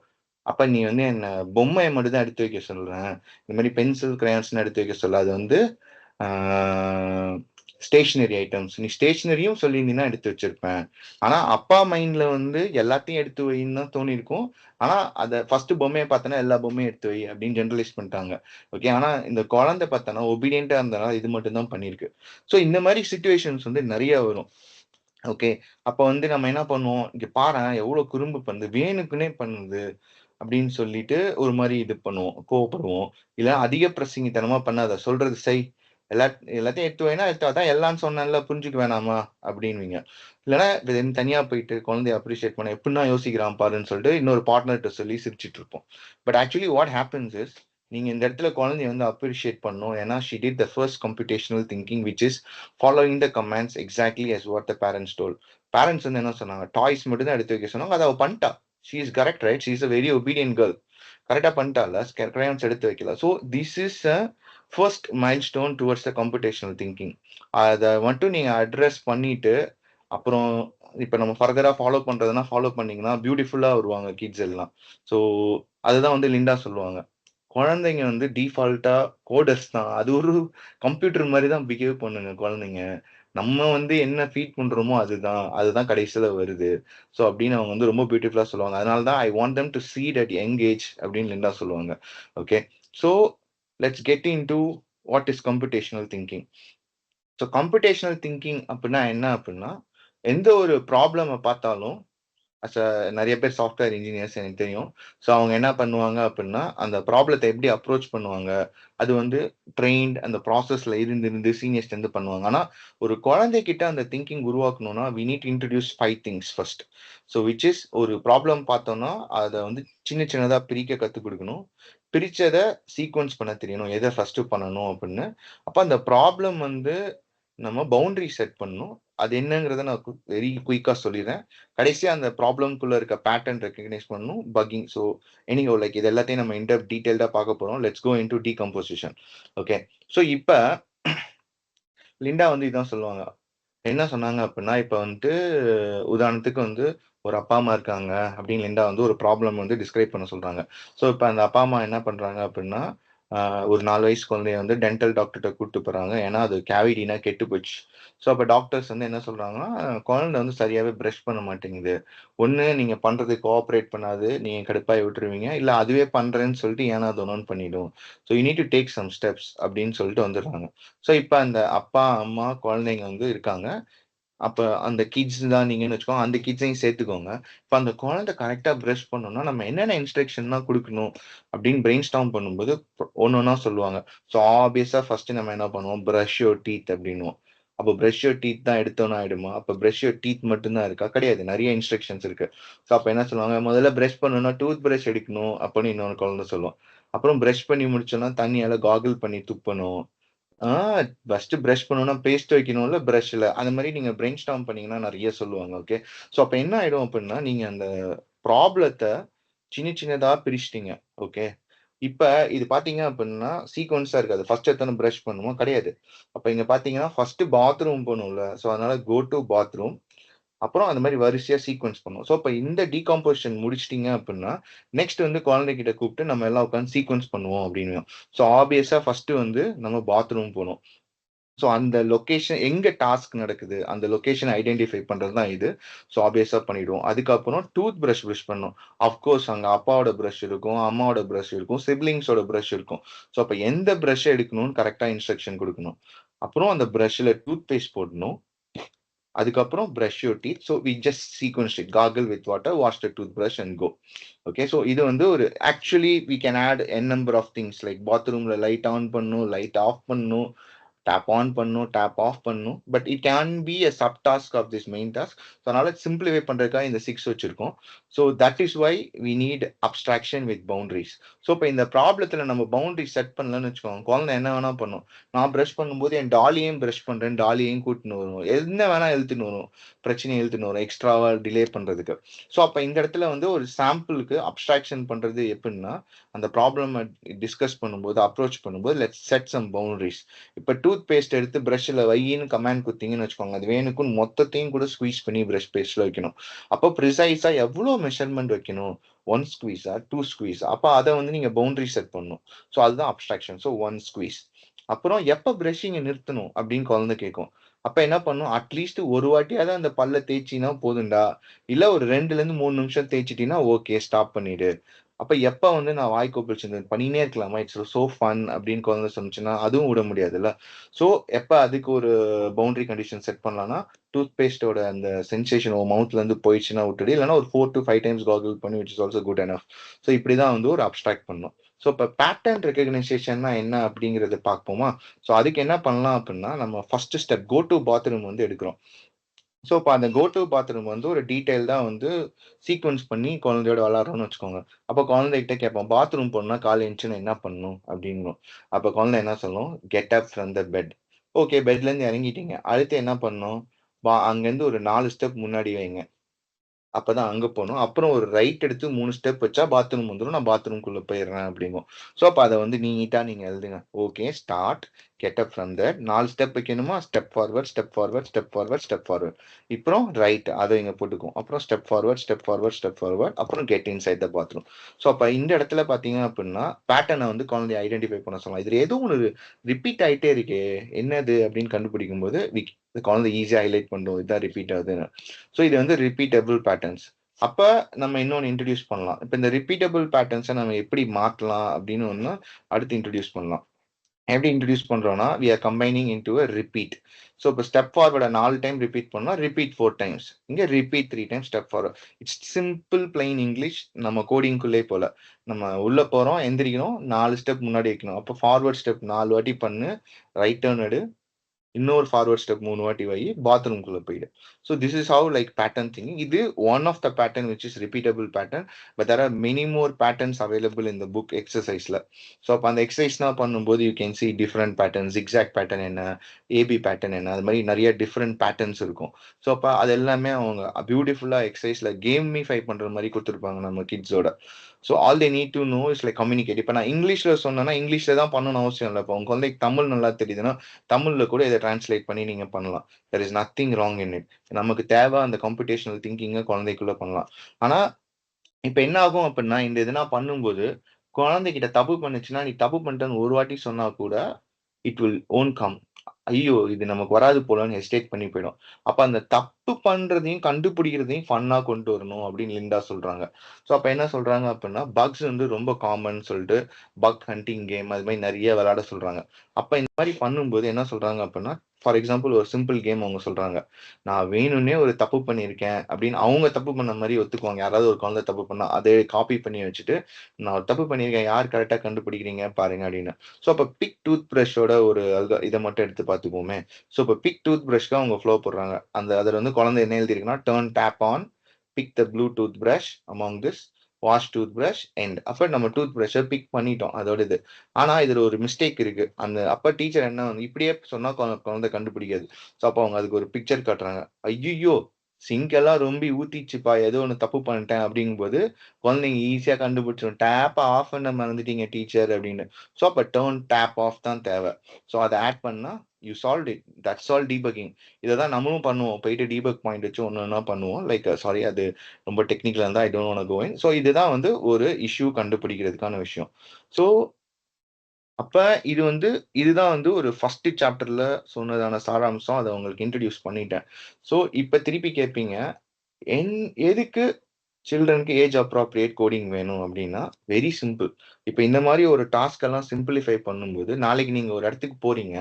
"அப்பா நீ வந்து என்ன பொம்மைய மட்டும் தான் எடுத்து வைக்க சொல்றேன். இந்த மாரி பென்சில், கிரையான்ஸ்லாம் எடுத்து வைக்க சொல்லல. அது வந்து ஆ ஸ்டேஷனரி ஐட்டம்ஸ். நீ ஸ்டேஷனரியும் சொல்லியிருந்தீன்னா எடுத்து வச்சிருப்பேன். ஆனா அப்பா மைண்ட்ல வந்து எல்லாத்தையும் எடுத்து வைன்னு தான் தோணியிருக்கும். ஆனா அத ஃபர்ஸ்ட் பொம்மைய பார்த்தோனே எல்லா பொம்மையும் எடுத்து வை அப்படின்னு ஜெனரலைஸ் பண்ணிட்டாங்க. ஓகே. ஆனா இந்த குழந்தை பார்த்தோன்னா ஒபீடியன்ட்டா இருந்தனால இது மட்டும் தான் பண்ணியிருக்கு. ஸோ இந்த மாரி சிச்சுவேஷன்ஸ் வந்து நெறைய வரும். ஓகே. அப்ப வந்து நம்ம என்ன பண்ணுவோம், "இங்க பாரேன் எவ்ளோ குறும்பு பண்ணுது. வேணுக்குன்னே பண்ணுது." அப்படின்னு சொல்லிட்டு ஒரு மாரி இது பண்ணுவோம். கோவப்படுவோம். இல்ல அதிக பிரசங்கித்தனமா பண்ணாத. சொல்றது செய். எல்லா எல்லாத்தையும் எடுத்து வைன்னா, எடுத்து அதான் எல்லான்னு சொன்னேன்ல புரிஞ்சுக்க வேணாமா? அப்படின்னுவீங்க. இல்லன்னா தென் தனியா போயிட்டு குழந்தைய அப்ரிஷியேட் பண்ண எப்படின்னா யோசிக்கிறான் பாருன்னு சொல்லிட்டு இன்னொரு பார்ட்னர்ட்ட சொல்லி சிரிச்சுட்டு இருப்போம். But actually what happens is நீங்க இந்த இடத்துல குழந்தைய வந்து அப்ரிஷியேட் பண்ணணும். ஏன்னா she did the first computational thinking which is following the commands exactly as what the parents told. Parents வந்து என்ன சொன்னாங்க? டாய்ஸ் மட்டும் தான் எடுத்து வைக்க சொன்னாங்க. அத அவ பண்ணிட்டா. She is correct right? She is a very obedient girl. கரெக்டா பண்ணிட்டால, கிரையான்ஸ் எடுத்து வைக்கல. So this is a first milestone towards the computational thinking. அத மட்டும் நீங்க அட்ரஸ் பண்ணிட்டு, அப்புறம் இப்ப நம்ம ஃபர்தரா ஃபாலோ பண்றதுன்னா ஃபாலோ பண்ணீங்கன்னா பியூட்டிஃபுல்லா வருவாங்க கிட்ஸ் எல்லாம். ஸோ அதுதான் வந்து லிண்டா சொல்லுவாங்க. குழந்தைங்க வந்து டிஃபால்ட்டா கோடர்ஸ் தான். அது ஒரு கம்ப்யூட்டர் மாரி தான் பிஹேவ் பண்ணுங்க குழந்தைங்க. நம்ம வந்து என்ன ஃபீட் பண்றோமோ அதுதான். அதுதான் கடைசில வருது. ஸோ அப்படின்னு அவங்க வந்து ரொம்ப பியூட்டிஃபுல்லா சொல்லுவாங்க. அதனால தான் I want them to seat at young age அப்படின்னு லிண்டா சொல்லுவாங்க. Okay. So let's get into what is computational thinking. So computational thinking அப்படின்னா என்ன அப்படின்னா, எந்த ஒரு ப்ராப்ளம பார்த்தாலும் அஸ் அ நெறைய பேர் சாஃப்ட்வேர் இன்ஜினியர்ஸ் எனக்கு தெரியும். ஸோ அவங்க என்ன பண்ணுவாங்க அப்டின்னா, அந்த ப்ராப்ளத்த எப்படி அப்ரோச் பண்ணுவாங்க. அது வந்து ட்ரெயின்ட் அந்த ப்ராசஸ்ல இருந்து சீனியர்ஸ்ட்டருந்து பண்ணுவாங்க. ஆனா, ஒரு குழந்தைகிட்ட அந்த திங்கிங் உருவாக்கணும்னா, we need to introduce 5 things first. So which is ஒரு ப்ராப்ளம் பார்த்தோம்னா, அத வந்து சின்ன சின்னதா பிரிக்க கத்துக் குடுக்கணும். பிரிச்சத சீக்வென்ஸ் பண்ண தெரியணும். எத ஃபர்ஸ்ட் பண்ணணும் அப்டின்னு. அப்ப அந்த ப்ராப்ளம் வந்து நம்ம பவுண்டரி செட் பண்ணணும். அது என்னங்கிறத நான் வெரி குயிக்கா சொல்லிர்றேன். கடைசியா அந்த ப்ராப்ளம்க்குள்ள இருக்க பேட்டர்ன் ரெகக்னைஸ் பண்ணணும். பக்கிங். ஸோ எனிஹவ் லைக் இது எல்லாத்தையும் நம்ம இன் டெப்த் டீடைல்டா பார்க்க போறோம். Let's go into decomposition. Okay. So இப்ப லிண்டா வந்து இதான் சொல்லுவாங்க. என்ன சொன்னாங்க அப்டின்னா, இப்ப வந்துட்டு உதாரணத்துக்கு வந்து ஒரு அப்பா, அம்மா இருக்காங்க அப்படின்னு லிண்டா வந்து ஒரு ப்ராப்ளம் வந்து டிஸ்கிரைப் பண்ண சொல்றாங்க. ஸோ இப்ப அந்த அப்பா, அம்மா என்ன பண்றாங்க அப்டின்னா, ஒரு 4 வயசு குழந்தைய வந்து டென்டல் டாக்டர்ட்ட கூட்டிட்டு போறாங்க. ஏன்னா அது கேவிட்டினா கெட்டு போச்சு. ஸோ அப்ப டாக்டர்ஸ் வந்து என்ன சொல்றாங்கன்னா, குழந்தை வந்து சரியாவே பிரஷ் பண்ண மாட்டேங்குது. ஒண்ணு நீங்க பண்றதுக்கு கோஆப்பரேட் பண்ணாது. நீங்க கடுப்பாயி விட்டுருவீங்க. இல்ல அதுவே பண்றேன்னு சொல்லிட்டு ஏனோ தானோன்னு பண்ணிடும். So you need to take some steps அப்படின்னு சொல்லிட்டு வந்துடுறாங்க. ஸோ இப்ப அந்த அப்பா, அம்மா, குழந்தைங்க வந்து இருக்காங்க. அப்ப அந்த கிட்ஸ் தான் நீங்கன்னு வச்சுக்கோங்க. அந்த கிட்ஸையும் சேர்த்துக்கோங்க. இப்ப அந்த குழந்தை கரெக்ட்டா பிரஷ் பண்ணணும்னா, நம்ம என்னென்ன இன்ஸ்ட்ரக்ஷன்லாம் குடுக்கணும் அப்படின்னு பிரெயின் ஸ்டார்ம் பண்ணும்போது ஒண்ணொண்ணா சொல்லுவாங்க. ஸோ ஆப்வியஸா ஃபர்ஸ்ட் நம்ம என்ன பண்ணுவோம்? பிரஷ் யுவர் டீத் அப்படின்னுவோம். அப்போ பிரஷ் யுவர் டீத் தான் எடுத்தோனே ஆயிடுமா? அப்ப பிரஷ் யுவர் டீத் மட்டும் தான் இருக்கா? கிடையாது. நெறைய இன்ஸ்ட்ரக்ஷன்ஸ் இருக்கு. ஸோ அப்ப என்ன சொல்லுவாங்க? முதல்ல பிரஷ் பண்ணணும்னா டூத் பிரஷ் எடுக்கணும் அப்படின்னு இன்னொரு குழந்தை சொல்லும். அப்புறம் பிரஷ் பண்ணி முடிச்சோம்னா தண்ணியால காகிள் பண்ணி துப்பணும். ஆ ஃபர்ஸ்ட் பிரஷ் பண்ணணும்னா பேஸ்ட் வைக்கணும்ல பிரஷ்ல. அந்த மாரி நீங்க பிரெயின் ஸ்டார்ம் பண்ணீங்கன்னா நெறைய சொல்லுவாங்க. ஓகே. ஸோ அப்ப என்ன ஆயிடும் அப்டின்னா, நீங்க அந்த ப்ராப்ளத்த சின்ன சின்னதா பிரிச்சுட்டீங்க. ஓகே. இப்ப இது பார்த்தீங்க அப்டின்னா, சீக்வென்ஸா இருக்காது. ஃபர்ஸ்ட் எடுத்தோனே பிரஷ் பண்ணுவோமா? கிடையாது. அப்ப இங்க பார்த்தீங்கன்னா, ஃபர்ஸ்ட் பாத்ரூம் போணும்ல. ஸோ அதனால கோ டூ பாத்ரூம். அப்புறம் அந்த மாரி வரிசையா சீக்வென்ஸ் பண்ணுவோம். ஸோ, அப்ப இந்த டீகம்போசிஷன் முடிச்சுட்டீங்க அப்டின்னா, நெக்ஸ்ட் வந்து குழந்தைகிட்ட கூப்ட்டு நம்ம எல்லாம் உட்கார்ந்து சீக்வென்ஸ் பண்ணுவோம் அப்டின்னுவோம். ஸோ, ஆப்வியஸா ஃபர்ஸ்ட் வந்து நம்ம பாத்ரூம் போணும். ஸோ, அந்த லொகேஷன் எங்க டாஸ்க் நடக்குது, அந்த லொகேஷன ஐடென்டிஃபை பண்றது தான் இது. ஸோ, ஆப்வியஸா பண்ணிடுவோம். அதுக்கப்புறம் டூத் பிரஷ் பண்ணணும். ஆஃப்கோர்ஸ் அங்க அப்பாவோட பிரஷ் இருக்கும், அம்மாவோட பிரஷ் இருக்கும், சிப்லிங்ஸோட பிரஷ் இருக்கும். ஸோ, அப்ப எந்த பிரஷ்ஷ எடுக்கணும்னு கரெக்ட்டா இன்ஸ்ட்ரக்ஷன் குடுக்கணும். அப்புறம் அந்த பிரஷ்ல டூத் பேஸ்ட் போடணும். அதுக்கப்புறம் brush your teeth. So we just sequenced it. Gargle with water, wash the toothbrush and go. Okay. So இது வந்து ஒரு actually we can add n number of things like பாத்ரூம்ல light on பண்ணணும், light off பண்ணணும், tap on பண்ணணும், tap off பண்ணணும். But it can be a sub task of this main task. So அதனால simplify பண்றதுக்காக இந்த 6 வச்சிருக்கோம். So that is why we need abstraction with boundaries. So இப்போ இந்த ப்ராப்ளத்துல நம்ம பவுண்டரி செட் பண்ணலன்னு வச்சுக்கோங்க, குழந்தை என்ன வேணா பண்ணும். நான் பிரஷ் பண்ணும்போது என் டாலியையும் பிரஷ் பண்றேன், டாலியையும் கூட்டின்னு வரும். என்ன வேணா இழுத்துன்னு வரும். பிரச்சனைய இழுத்துன்னு வரும். எக்ஸ்ட்ராவா டிலே பண்றதுக்கு. ஸோ அப்ப இந்த இடத்துல வந்து ஒரு சாம்பிளுக்கு அப்ஸ்ட்ராக்ஷன் பண்றது எப்படின்னா, அந்த ப்ராப்ளம் டிஸ்கஸ் பண்ணும்போது, அப்ரோச் பண்ணும்போது லெட்ஸ் செட் சம் பவுண்டரிஸ். இப்ப டூத் பேஸ்ட் எடுத்து பிரஷ்ல வையின்னு கமாண்ட் குடுத்தீங்கன்னு வச்சுக்கோங்க. அது வேணுக்குன்னு மொத்தத்தையும் கூட ஸ்குவீஸ் பண்ணி பிரஷ் பேஸ்ட்ல வைக்கணும். அப்போ ப்ரிசைஸா எவ்ளோ மெஷர்மென்ட் வைக்கணும்? 1 ஸ்குவீஸா? 2 ஸ்குவீஸா? அப்ப அத வந்து நீங்க பவுண்டரி செட் பண்ணணும். ஸோ அதுதான் அப்ஸ்ட்ராக்ஷன். So 1 squeeze. அப்புறம் எப்ப பிரஷிங்க நிறுத்தணும் அப்படின்னு குழந்தை கேட்கும். அப்ப என்ன பண்ணும்? அட்லீஸ்ட் ஒரு வாட்டியாவது அந்த பல்ல தேய்ச்சின்னா போதும்டா. இல்ல ஒரு 2லேருந்து 3 நிமிஷம் தேய்ச்சிட்டீன்னா ஓகே ஸ்டாப் பண்ணிடு. அப்ப எப்ப வந்து நான் வாய் கொப்பளிச்சது பண்ணினே இருக்கலாமா? இட்ஸ் சோ ஃபன் அப்படின்னு குழந்தை சொன்னுச்சுன்னா, அதுவும் விட முடியாதுல்ல. ஸோ எப்ப அதுக்கு ஒரு பவுண்டரி கண்டிஷன் செட் பண்ணலாம்னா, டூத் பேஸ்ட்டோட அந்த சென்சேஷன் உன் மவுத்ல இருந்து போயிடுச்சுன்னா விட்டுடு. இல்லன்னா ஒரு 4 டூ 5 டைம்ஸ் கார்கிள் பண்ணி which is also good enough. So இப்படிதான் வந்து ஒரு அப்ஸ்ட்ராக்ட் பண்ணணும். ஸோ இப்ப பேட்டர்ன் ரெகக்னைசேஷன்னா என்ன அப்படிங்கிறத பார்ப்போமா? ஸோ அதுக்கு என்ன பண்ணலாம் அப்படின்னா, நம்ம ஃபர்ஸ்ட் ஸ்டெப் கோ டூ பாத்ரூம் வந்து எடுக்கிறோம். ஸோ இப்ப அந்த கோ டூ பாத்ரூம் வந்து ஒரு டீட்டெயில்டா வந்து சீக்வென்ஸ் பண்ணி குழந்தையோட விளையாடுறோம்னு வச்சுக்கோங்க. அப்ப குழந்தைகிட்ட கேட்போம், "பாத்ரூம் போணும்னா காலைல எந்திரிச்சோனே என்ன பண்ணணும்?" அப்படின்னும். அப்ப குழந்தை என்ன சொல்லும்? "Get up from the bed." Okay பெட்ல இருந்து இறங்கிட்டீங்க. அடுத்து என்ன பண்ணணும்? அங்கருந்து ஒரு 4 ஸ்டெப் முன்னாடி வைங்க. அப்பதான் அங்க போகணும். அப்புறம் ஒரு ரைட் எடுத்து 3 ஸ்டெப் வச்சா பாத்ரூம் வந்துரும். நான் பாத்ரூம்குள்ள போயிடுறேன் அப்படிங்கும். ஸோ அப்ப அத வந்து நீட்டா நீங்க எழுதுங்க. Okay start, get up from there. 4 step வைக்கணுமா? Step forward, step forward, step forward, step forward. இப்போ ரைட் அத இங்க போட்டுக்கும். அப்புறம் step forward, step forward, step forward. அப்புறம் get inside the bathroom. So அப்ப இந்த இடத்துல பாத்தீங்க அப்படின்னா பேட்டர்னை வந்து குழந்தைய ஐடென்டிஃபை பண்ண சொல்லலாம். இதுல ஏதோ ஒன்று ரிப்பீட் ஆயிட்டே இருக்கே, என்னது அப்படின்னு கண்டுபிடிக்கும் போது இந்த குழந்தை ஈஸியா ஹைலைட் பண்ணும், இதான் ரிப்பீட் ஆகுதுன்னு. ஸோ இது வந்து ரிப்பீட்டபிள் பேட்டர்ன்ஸ். அப்ப நம்ம இன்னொன்னு இன்ட்ரடியூஸ் பண்ணலாம். இப்ப இந்த ரிப்பீட்டபிள் பேட்டர்ன்ஸை நம்ம எப்படி மாற்றலாம் அப்படின்னு ஒண்ணு அடுத்து இன்ட்ரடியூஸ் பண்ணலாம். எப்படி இன்ட்ரடியூஸ் பண்றோம்னா we are combining into a repeat. So இப்போ ஸ்டெப் ஃபார்வர்டை 4 டைம் ரிப்பீட் பண்ணோம், ரிப்பீட் 4 டைம்ஸ். இங்க repeat 3 times step forward. It's simple plain English. நம்ம கோடிங்குள்ளே போல நம்ம உள்ள போறோம், எந்திரிக்கணும், 4 ஸ்டெப் முன்னாடி வைக்கணும். அப்போ ஃபார்வர்ட் ஸ்டெப் 4 வாட்டி பண்ணு, ரைட் டர்ன் எடு, இன்னொரு ஃபார்வர்ட் ஸ்டெப் 3 வாட்டி வை, பாத்ரூம்குள்ள போயிடு. So this is how like pattern thinking. இது one of the pattern which is repeatable pattern. But there are many more patterns available in the book எக்ஸசைஸ்ல. ஸோ அப்போ அந்த எக்ஸசைஸ்னா பண்ணும்போது you can see different pattern, zigzag pattern என்ன, AB pattern என்ன, அது மாதிரி நிறைய டிஃப்ரெண்ட் பேட்டர்ன்ஸ் இருக்கும். ஸோ அப்போ அது எல்லாமே அவங்க பியூட்டிஃபுல்லா எக்ஸசைஸ்ல கேமிஃபை பண்ற மாதிரி கொடுத்துருப்பாங்க நம்ம கிட்ஸோட. So all they need to know is like communicate. இப்போ நான் இங்கிலீஷ்ல சொன்னேன்னா இங்கிலீஷ்ல தான் பண்ணணும்னு அவசியம் இல்லை. இப்போ உங்க குழந்தைக்கு தமிழ் நல்லா தெரியுதுன்னா தமிழ்ல கூட இதை டிரான்ஸ்லேட் பண்ணி நீங்க பண்ணலாம். There is nothing wrong in it. நமக்கு தேவை அந்த கம்ப்யூட்டேஷனல் திங்கிங்கை குழந்தைக்குள்ள பண்ணலாம். ஆனா இப்ப என்ன ஆகும் அப்படின்னா இந்த இதனா பண்ணும்போது குழந்தைகிட்ட தப்பு பண்ணுச்சுன்னா நீ தப்பு பண்ணிட்டேன்னு ஒரு வாட்டி சொன்னா கூட இட் வில் ஓன் கம். ஐயோ இது நமக்கு வராது போலன்னு ஹெஸ்டேட் பண்ணி போயிடும். அப்ப அந்த தப்பு பண்றதையும் கண்டுபிடிக்கிறதையும் ஃபன்னா கொண்டு வரணும் அப்படின்னு லிண்டா சொல்றாங்க. ஸோ அப்ப என்ன சொல்றாங்க அப்படின்னா பக்ஸ் வந்து ரொம்ப காமன் சொல்லிட்டு பக் ஹண்டிங் கேம் அது மாதிரி நிறைய விளையாட சொல்றாங்க. அப்ப இந்த மாதிரி பண்ணும்போது என்ன சொல்றாங்க அப்படின்னா ஃபார் எக்ஸாம்பிள் ஒரு சிம்பிள் கேம் அவங்க சொல்றாங்க, நான் வேணும்னே ஒரு தப்பு பண்ணியிருக்கேன் அப்படின்னு அவங்க தப்பு பண்ண மாதிரி ஒத்துக்குவாங்க. யாராவது ஒரு குழந்தை தப்பு பண்ணா அதை காப்பி பண்ணி வச்சுட்டு நான் ஒரு தப்பு பண்ணியிருக்கேன், யார் கரெக்டா கண்டுபிடிக்கிறீங்க பாருங்க அப்படின்னு. ஸோ அப்போ பிக் டூத் பிரஷோட ஒரு இதை மட்டும் எடுத்து பார்த்துப்போமே. ஸோ இப்போ பிக் டூத் பிரஷ்க்கு அவங்க ஃப்ளோ போடுறாங்க. அதில் வந்து குழந்தை என்ன எழுதிருக்குன்னா turn tap on, pick the blue toothbrush among this, wash toothbrush end. அப்போ நம்ம டூத் பிரஷை பிக் பண்ணிட்டோம் அதோட இது. ஆனா இதுல ஒரு மிஸ்டேக் இருக்கு. அப்ப டீச்சர் என்ன வந்து இப்படியே சொன்னா குழந்தை கண்டுபிடிக்காது. ஸோ அப்போ அவங்க அதுக்கு ஒரு பிக்சர் காட்டுறாங்க. ஐயோ சிங்க் எல்லாம் ரொம்ப ஊத்திச்சுப்பா, ஏதோ ஒன்று தப்பு பண்ணிட்டேன் அப்படிங்கும்போது குழந்தைங்க ஈஸியா கண்டுபிடிச்சிடும். டேப் ஆஃப் பண்ண மறந்துட்டீங்க டீச்சர் அப்படின்னு. ஸோ அப்போ டர்ன் டேப் ஆஃப் தான் தேவை. ஸோ அதை ஆட் பண்ணா you solve it. That's all debugging. இதை தான் நம்மளும் பண்ணுவோம். போயிட்டு டீபக் பாயிண்ட் வச்சு ஒன்று ஒன்றா பண்ணுவோம். லைக் சாரி அது ரொம்ப டெக்னிக்கலாக இருந்தால் I don't want go in. So இதுதான் வந்து ஒரு இஷ்யூ கண்டுபிடிக்கிறதுக்கான விஷயம். ஸோ அப்ப இது வந்து இதுதான் வந்து ஒரு ஃபர்ஸ்ட் சாப்டர்ல சொன்னதான சாராம்சம். அதை உங்களுக்கு இன்ட்ரடியூஸ் பண்ணிட்டேன். ஸோ இப்ப திருப்பி கேட்பீங்க, என் எதுக்கு சில்ட்ரனுக்கு ஏஜ் அப்ராப்ரியேட் கோடிங் வேணும் அப்படின்னா வெரி சிம்பிள். இப்ப இந்த மாதிரி ஒரு டாஸ்க் எல்லாம் சிம்பிளிஃபை பண்ணும்போது நாளைக்கு நீங்க ஒரு இடத்துக்கு போறீங்க,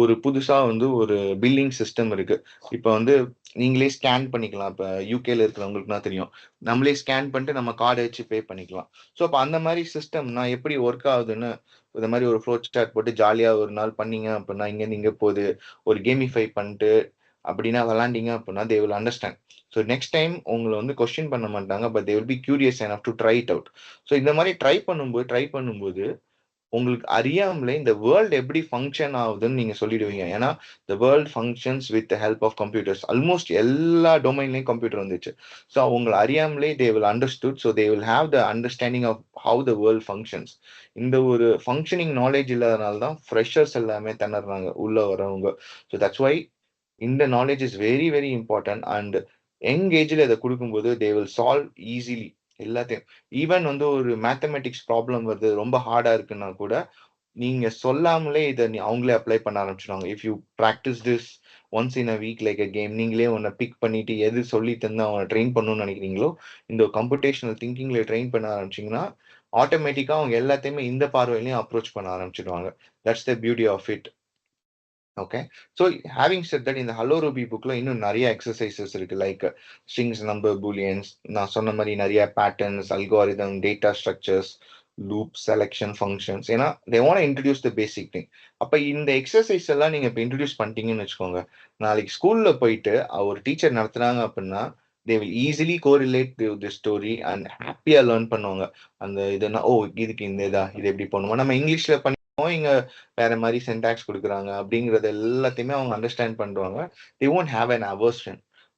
ஒரு புதுசா வந்து ஒரு பில்லிங் சிஸ்டம் இருக்கு. இப்ப வந்து நீங்களே ஸ்கேன் பண்ணிக்கலாம். இப்ப யூகேல இருக்கிறவங்களுக்குனா தெரியும். நம்மளே ஸ்கேன் பண்ணிட்டு நம்ம கார்டை வச்சு பே பண்ணிக்கலாம். ஸோ அப்ப அந்த மாதிரி சிஸ்டம்னா எப்படி ஒர்க் ஆகுதுன்னு இந்த மாதிரி ஒரு ஃப்ளோ சார்ட் போட்டு ஜாலியா ஒரு நாள் பண்ணீங்க அப்படின்னா இங்க நீங்க போகுது ஒரு கேமிஃபை பண்ணிட்டு அப்படின்னா விளாண்டிங்க அப்படின்னா they will understand. So next time உங்களை வந்து கொஸ்டின் பண்ண மாட்டாங்க, but they will be curious enough to try it out. So இந்த மாதிரி ட்ரை பண்ணும்போது உங்களுக்கு அறியாமலே இந்த வேர்ல்டு எப்படி ஃபங்க்ஷன் ஆகுதுன்னு நீங்க சொல்லிடுவீங்க. ஏன்னா the world functions with help of computers. Almost எல்லா டொமைன்லயும் கம்ப்யூட்டர் வந்துச்சு. ஸோ உங்களை அறியாமலே they will understood. So they will have the understanding of how the world functions. இந்த ஒரு ஃபங்க்ஷனிங் நாலேஜ் இல்லாதனால தான் ஃப்ரெஷர்ஸ் எல்லாமே திணறாங்க உள்ள வரவங்க. ஸோ தட்ஸ் வை இந்த knowledge is very very important. And young ஏஜ்ல இதை கொடுக்கும்போது தே வில் சால்வ் ஈஸிலி எல்லாத்தையும். ஈவன் வந்து ஒரு மேத்தமெட்டிக்ஸ் ப்ராப்ளம் வருது ரொம்ப ஹார்டா இருக்குன்னா கூட நீங்க சொல்லாமலே இதை அவங்களே அப்ளை பண்ண ஆரம்பிச்சிடுவாங்க. If you practice this once in a week like a game, நீங்களே உன்னை பிக் பண்ணிட்டு எது சொல்லி தந்து அவனை ட்ரெயின் பண்ணணும்னு நினைக்கிறீங்களோ இந்த கம்ப்யூட்டேஷனல் திங்கிங்ல ட்ரெயின் பண்ண ஆரம்பிச்சிங்கன்னா ஆட்டோமேட்டிக்கா அவங்க எல்லாத்தையுமே இந்த பார்வையிலையும் அப்ரோச் பண்ண ஆரம்பிச்சிடுவாங்க. That's the beauty of it. Okay. So having set that இந்த ஹலோ ரூபி புக்ல இன்னும் நிறைய எக்ஸசைசஸ் இருக்கு. லைக் ஸ்ட்ரிங்ஸ், நம்பர், பூலியன்ஸ், நான் சொன்ன மாதிரி நிறைய patterns, algorithm, data structures, loop, selection, functions. ஏன்னா they want introduce the basic thing. அப்ப இந்த எக்ஸசைஸ் எல்லாம் நீங்க இப்போ இன்ட்ரடியூஸ் பண்ணிட்டீங்கன்னு வச்சுக்கோங்க, நாளைக்கு ஸ்கூல்ல போயிட்டு ஒரு டீச்சர் நடத்துறாங்க அப்படின்னா they will easily correlate the story and ஹாப்பியா லேர்ன் பண்ணுவாங்க. அந்த இதுனா ஓ இதுக்கு இந்த இது எப்படி பண்ணுவோம், நம்ம இங்கிலீஷ்ல பண்ணி இங்க வேற மாதிரி சென்டாக்ஸ் கொடுக்குறாங்க அப்படிங்கறது எல்லாத்தையுமே அவங்க அண்டர்ஸ்டாண்ட் பண்ணுவாங்க. they won't have an aversion.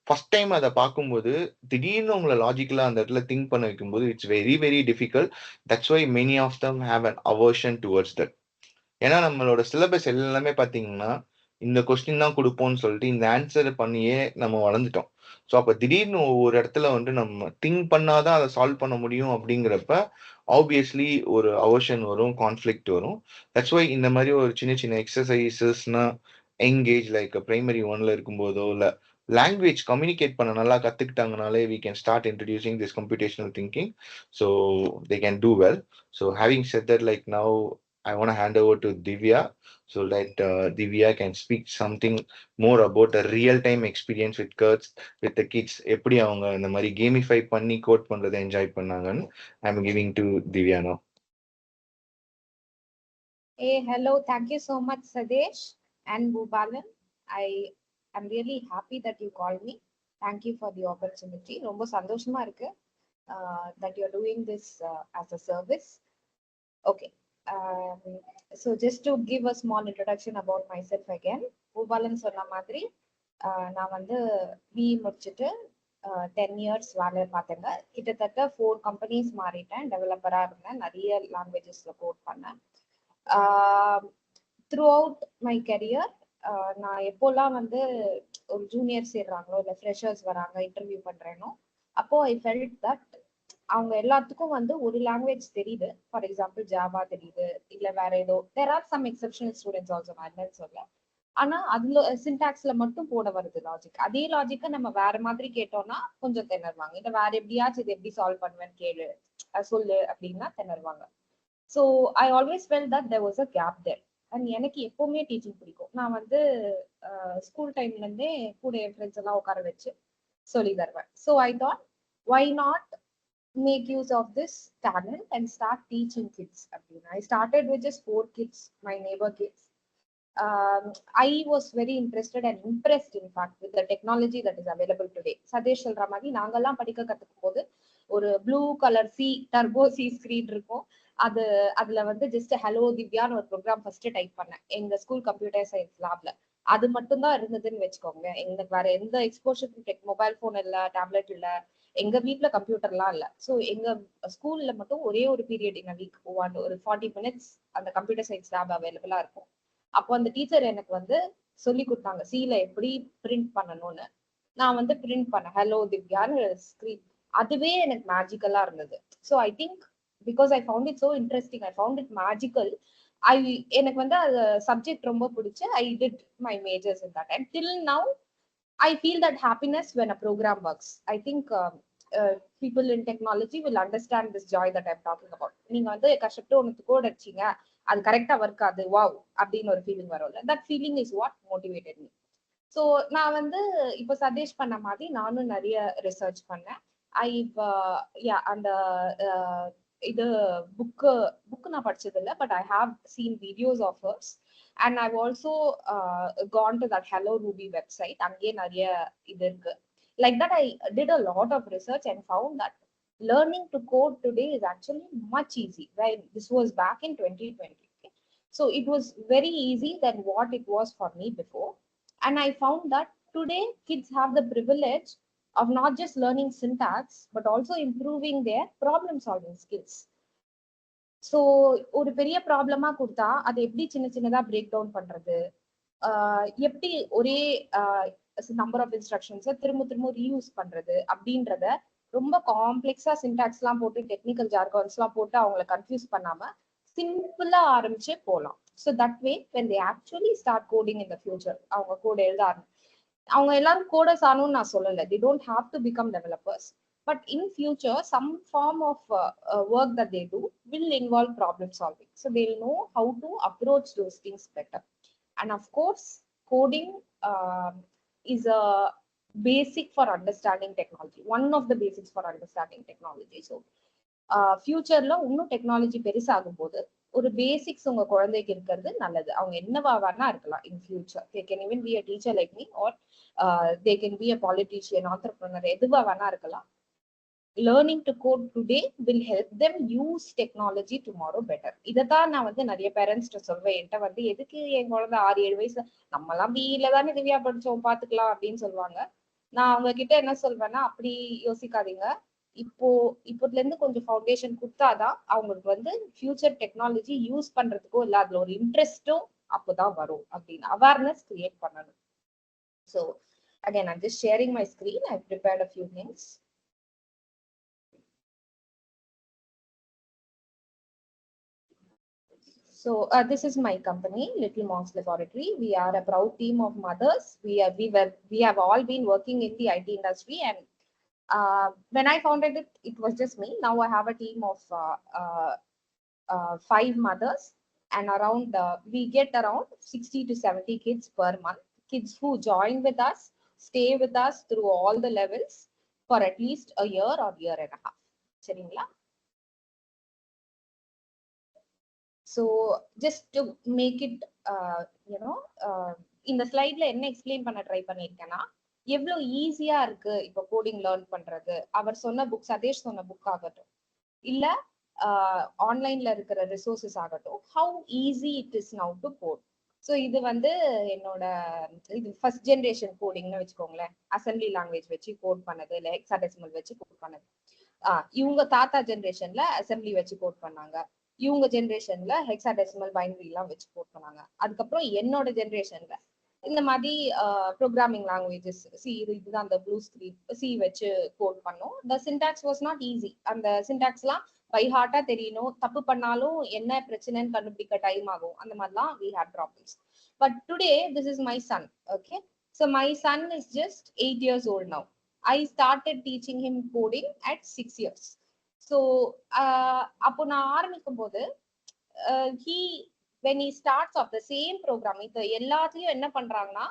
First time அத பார்க்கும்போது, திடீர்னு உங்கள லாஜிக்கலா அந்த இடத்துல திங்க் பண்ண வைக்கும்போது, it's very, very difficult. That's why many of them have an aversion towards that. ஏன்னா நம்மளோட சிலபஸ் எல்லாமே பார்த்தீங்கன்னா, இந்த கொஸ்டின் தான் குடுப்போம்ன்னு சொல்லிட்டு, இந்த ஆன்ஸர் பண்ணியே நம்ம வளர்ந்துட்டோம். ஸோ, அப்ப திடீர்னு ஒரு இடத்துல வந்து நம்ம திங்க் பண்ணா தான் அத சால்வ் பண்ண முடியும் அப்படிங்கிறப்ப, ஆப்வியஸ்லி ஒரு அவர்ஷன் வரும், கான்ஃப்ளிக்ட் வரும். தட்ஸ் வை இந்த மாரி ஒரு சின்ன சின்ன எக்ஸர்சைஸஸ்னா எங்கேஜ் லைக் பிரைமரி 1ல இருக்கும்போதோ, இல்ல லாங்குவேஜ் கம்யூனிகேட் பண்ண நல்லா கத்துக்கிட்டாங்கனாலே, we can start introducing this computational thinking. So, they can do well. So, having set that like now I want to hand over to Divya so that Divya can speak something more about a real time experience with the kids. எப்படி அவங்க இந்த மாதிரி gamify பண்ணி code பண்றதை enjoy பண்ணாங்கன்னு I'm giving to Divya now. Hey, hello. Thank you so much, Sadesh and Bhubalan. I am really happy that you called me. Thank you for the opportunity. ரொம்ப சந்தோஷமா இருக்கு that you're doing this as a service. Okay. So just to give a small introduction about myself again, Boopalan சொன்ன மாதிரி நான் வந்து BE முடிச்சுட்டு 10 years வேலை பார்த்தேங்க. கிட்டத்தட்ட 4 கம்பெனிஸ் மாறிட்டேன், டெவலப்பரா இருந்தேன், நிறைய லாங்குவேஜஸ்ல கோட் பண்ணேன். த்ரூ அவுட் மை கரியர் நான் எப்போல்லாம் வந்து ஒரு ஜூனியர் சேர்றாங்களோ இல்லை ஃப்ரெஷர்ஸ் வராங்க இன்டர்வியூ பண்றேனோ, அப்போ ஐ ஃபெல்ட் தட் அவங்க எல்லாத்துக்கும் வந்து ஒரு லாங்குவேஜ் தெரியுது. ஃபார் எக்ஸாம்பிள் ஜாவா தெரியுது, இல்ல வேற ஏதோ there are some exceptional students also, நான் என்னன்னு சொல்ல. ஆனா அதுல சின்டாக்ஸ்ல மட்டும் போட வருது லாஜிக். அதே லாஜிக்கை நம்ம வேற மாதிரி கேட்டோம்னா கொஞ்சம் திணறுவாங்க. இல்ல வேற எப்படியாச்சும் இது எப்படி சால்வ் பண்ணுவேன்னு கேளு சொல்லு அப்படின்னா திணறுவாங்க. So I always fell that there was a gap there. And எனக்கு எப்பவுமே டீச்சிங் பிடிக்கும். நான் வந்து ஸ்கூல் டைம்ல இருந்தே கூட என் ஃப்ரெண்ட்ஸ் எல்லாம் உட்கார வச்சு சொல்லி தருவேன். So I thought why not make use of this talent and start teaching kids. I started with just 4 kids, my neighbor kids. I was very interested and impressed in fact with the technology that is available today. Sadesh சொல்ற மாதிரி நாங்கெல்லாம் படிக்க கத்துக்கும் போது ஒரு blue colour turbo C screen இருக்கும். அதுல வந்து just hello திவ்யான்னு ஒரு ப்ரோக்ராம் ஃபர்ஸ்ட் டைப் பண்ணேன் எங்க ஸ்கூல் கம்ப்யூட்டர் சயின்ஸ் லேப்ல. அது மட்டும் தான் இருந்ததுன்னு வச்சுக்கோங்க. எங்களுக்கு வேற எந்த எக்ஸ்போஷர், மொபைல் போன் இல்ல, டேப்லெட் இல்ல, எங்க வீட்டுல கம்ப்யூட்டர்லாம் இல்ல. ஸோ எங்க ஸ்கூல்ல மட்டும் ஒரே ஒரு பீரியட் இன் வீக் ஒரு 40 மினிட்ஸ் அந்த கம்ப்யூட்டர் சயின்ஸ் லேப் அவைலபிளா இருக்கும். அப்போ அந்த டீச்சர் எனக்கு வந்து சொல்லி கொடுத்தாங்க சீல எப்படி பிரிண்ட் பண்ணணும்னு. நான் வந்து பிரிண்ட் பண்ணேன் ஹலோ திவ்யான்னு ஸ்கிரீன். அதுவே எனக்கு மேஜிக்கலா இருந்தது. So I think because I found it so interesting, I found it magical. எனக்கு வந்து அது சப்ஜெக்ட் ரொம்ப பிடிச்சு I did my majors in that. And till now I feel that happiness when a program works. I think people in technology will understand this joy that I'm talking about. நீங்க வந்து கஷ்டப்பட்டு ஒன்று code அடிச்சீங்க, அது கரெக்டா work ஆகுது, wow அப்படின்னு ஒரு feeling வரும்ல, that feeling is what motivated me. So நான் வந்து இப்போ சஜெஸ்ட் பண்ண மாதிரி நானும் நிறைய ரிசர்ச் பண்ணேன். அந்த இது புக்கு நான் படிச்சது இல்லை, but I have seen videos of hers. And I've also gone to that Hello Ruby website. அங்கே நிறைய இது இருக்கு. Like that, I did a lot of research and found that learning to code today is actually much easy. Right? This was back in 2020. Okay? So it was very easy than what it was for me before. And I found that today kids have the privilege of not just learning syntax, but also improving their problem solving skills. So ஒரு பெரிய ப்ராப்ளமா கொடுத்தா அதை எப்படி சின்ன சின்னதா break down பண்றது, எப்படி ஒரே நம்பர் ஆஃப் இன்ஸ்ட்ரக்ஷன்ஸை திரும்ப திரும்ப ரீயூஸ் பண்றது அப்படின்றத ரொம்ப காம்ப்ளெக்ஸா சின்டாக்ஸ் எல்லாம் போட்டு டெக்னிக்கல் ஜார்கான்ஸ் எல்லாம் போட்டு அவங்களை கன்ஃபியூஸ் பண்ணாம சிம்பிளா ஆரம்பிச்சு போகலாம். So that way when they actually start coding in the future, அவங்க கோட் எழுத அவங்க எல்லாரும் கோடர்ஸ் ஆகணும்னு நான் சொல்லலை, they don't have to become developers, but in future some form of work that they do will involve problem solving, so they'll know how to approach those things better. And of course coding is a basic for understanding technology, one of the basics for understanding technology. So ஃபியூச்சர்ல இன்னும் technology பெருசாகும் போது ஒரு basics உங்க குழந்தைக்கு இருக்கிறது நல்லது. அவங்க என்னவா வேணா இருக்கலாம் in future. They can even be a teacher like me, or they can be a politician, entrepreneur, எதுவா வேணா இருக்கலாம். Learning to code today will help them use technology tomorrow better. இதைத்தான் நான் வந்து நிறைய பேரண்ட்ஸ்ட சொல்வேன். என்கிட்ட வந்து எதுக்கு என் குழந்தை 6-7 வயசுல, நம்மலாம் பிஇல தானே திவ்யா படிச்சோம் பாத்துக்கலாம் அப்படின்னு சொல்லுவாங்க. நான் அவங்க கிட்ட என்ன சொல்வேன்னா, அப்படி யோசிக்காதீங்க. இப்போதுல இருந்து கொஞ்சம் ஃபவுண்டேஷன் கொடுத்தாதான் அவங்களுக்கு வந்து ஃபியூச்சர் டெக்னாலஜி யூஸ் பண்றதுக்கோ இல்ல அதுல ஒரு இன்ட்ரெஸ்டும் அப்போதான் வரும் அப்படின்னு அவேர்னஸ் கிரியேட் பண்ணணும். So again, I'm just sharing my screen. I've prepared a few things. So this is my company, Little Monks Laboratory. We are a proud team of mothers. We have all been working in the IT industry, and when I founded it, it was just me. Now I have a team of 5 mothers, and we get around 60 to 70 kids per month. Kids who join with us, stay with us through all the levels for at least a year or year and a half. சரிங்களா? So just to make it இந்த ஸ்லைட்ல என்ன explain பண்ண try பண்ணிருக்கேன்னா, எவ்வளவு ஈஸியா இருக்கு இப்ப coding learn பண்றது. அவர் சொன்ன புக், சதேஷ் சொன்ன புக் ஆகட்டும், இல்ல ஆன்லைன்ல இருக்கிற ரிசோர்சஸ் ஆகட்டும், how easy it is now to code. So இது வந்து என்னோட இது ஃபர்ஸ்ட் ஜென்ரேஷன் கோடிங்னு வச்சுக்கோங்களேன். அசம்பிளி லாங்குவேஜ் வச்சு கோட் பண்ணது, இல்லை ஹெக்ஸாடெசிமல் வச்சு கோட் பண்ணது. இவங்க தாத்தா ஜென்ரேஷன்ல அசம்பிளி வச்சு கோட் பண்ணாங்க. இவங்க ஜென்ரேஷன்ல ஹெக்ஸாடெசிமல் பைனரி எல்லாம் வச்சு கோட் பண்ணாங்க. அதுக்கப்புறம் என்னோட ஜென்ரேஷன்ல இந்த மாதிரி ப்ரோக்ராமிங் லாங்குவேஜஸ் இதுதான் அந்த ப்ளூ ஸ்கிரிப்ட் சி வச்சு கோட் பண்ணோம். த சின்டாக்ஸ் வாஸ் நாட் ஈஸி. அந்த சின்டாக்ஸ்லாம் பை ஹார்ட்டா தெரியணும். தப்பு பண்ணாலும் என்ன பிரச்சனைன்னு கண்டுபிடிக்க டைம் ஆகும். அந்த மாதிரிலாம் we had problems. But today this is my son. Okay, so my son is just 8 years old now. I started teaching him coding at 6 years. So அப்போ நான் ஆரம்பிக்கும் போது when he starts off the same program, இது எல்லாத்துலயும் என்ன பண்றாங்கன்னா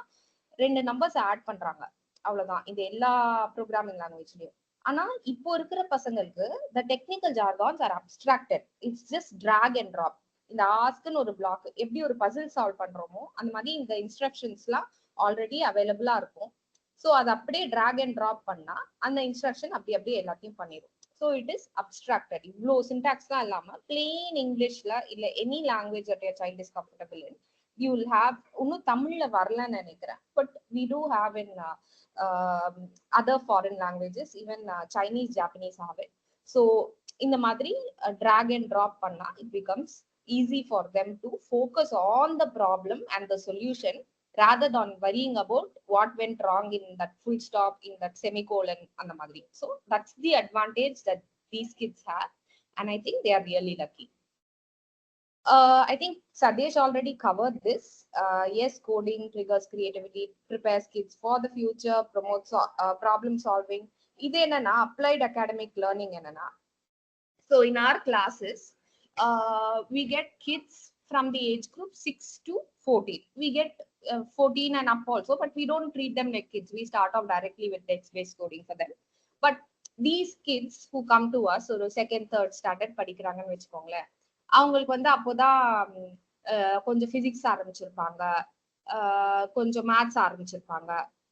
2 numbers add பண்றாங்க, அவ்வளவுதான் இந்த எல்லா ப்ரோக்ராமிங் லாங்குவேஜ்லயும். ஆனா இப்போ இருக்கிற பசங்களுக்கு the technical jargons are abstracted. It's just drag and drop. இந்த ஆஸ்க்னு ஒரு பிளாக் எப்படி ஒரு பசில் சால்வ் பண்றோமோ அந்த மாதிரி இந்த இன்ஸ்ட்ரக்ஷன்ஸ்லாம் ஆல்ரெடி அவைலபிளா இருக்கும். ஸோ அதை அப்படியே டிராக் அண்ட் ட்ராப் பண்ணா அந்த இன்ஸ்ட்ரக்ஷன் அப்படியே எல்லாத்தையும் பண்ணிடும். So it is abstracted. இவ்வளோ சின்டாக்ஸ்லாம் இல்லாமல் பிளெயின் இங்கிலீஷ்ல இல்லை any language at your child is comfortable in you will have. இன்னும் தமிழ்ல வரலன்னு நினைக்கிறேன், but we do have in other foreign languages, even Chinese, Japanese have it. So இந்த மாதிரி drag and drop பண்ணா it becomes easy for them to focus on the problem and the solution rather than worrying about what went wrong in that full stop, in that semicolon and the madri. So that's the advantage that these kids have, and I think they are really lucky. I think Sadesh already covered this. Yes, coding triggers creativity, prepares kids for the future, promotes problem solving. Idu enna applied academic learning enna. So in our classes, we get kids from the age group 6 to 14. We get 14 and up also, but we don't treat them like kids. We start off directly with text-based coding for them. But these kids who come to us, or second, third standard படிக்கிறாங்கன்னு வச்சுக்கோங்களே, அவங்களுக்கு வந்து அப்போதான் கொஞ்சம் physics ஆரம்பிச்சிருப்பாங்க, கொஞ்சம் maths ஆரம்பிச்சிருப்பாங்க.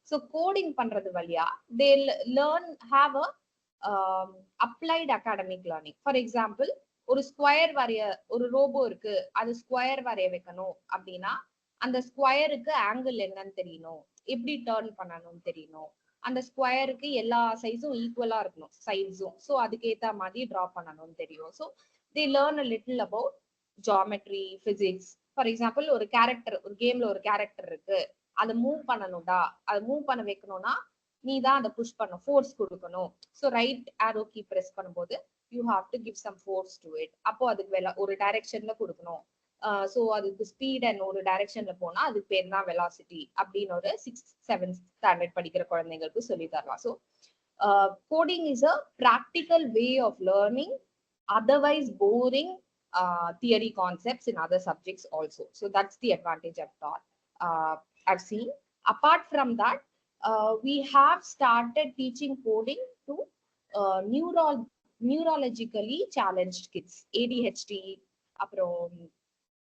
So coding பண்றது வழியா they learn have a applied academic learning. For example, ஒரு square வரைய ஒரு ரோபோ இருக்கு, அது ஸ்கொயர் வரைய வைக்கணும் அப்படின்னா அந்த ஸ்கொயருக்கு ஆங்கிள் என்னன்னு தெரியணும், எப்படி டர்ன் பண்ணணும்னு தெரியணும், அந்த ஸ்கொயருக்கு எல்லா சைஸும் ஈக்குவலா இருக்கணும் சைஸும். ஸோ அதுக்கேற்ற மாதிரி டிரா பண்ணணும்னு தெரியும். So they learn a little about geometry, physics. For example, ஒரு கேரக்டர், ஒரு கேம்ல ஒரு கேரக்டர் இருக்கு, அதை மூவ் பண்ணணும்டா, அதை மூவ் பண்ண வைக்கணும்னா நீ தான் அதை புஷ் பண்ணணும், ஃபோர்ஸ் கொடுக்கணும். So right arrow key press பண்ணும்போது you have to give some force to it. அப்போ அதுக்கு ஒரு டைரக்ஷன்ல கொடுக்கணும். ஸோ அதுக்கு ஸ்பீட் அண்ட் ஒரு டைரக்ஷன்ல போனா அதுக்கு பேர் தான் வெலாசிட்டி அப்படின்னு ஒரு 6th 7th ஸ்டாண்டர்ட் படிக்கிற குழந்தைங்களுக்கு சொல்லி தரலாம். So coding is a practical way of learning otherwise boring theory concepts in other subjects also. So that's the advantage I've seen. Apart from that, we have started teaching coding to neurologically challenged kids, ADHD, அப்புறம்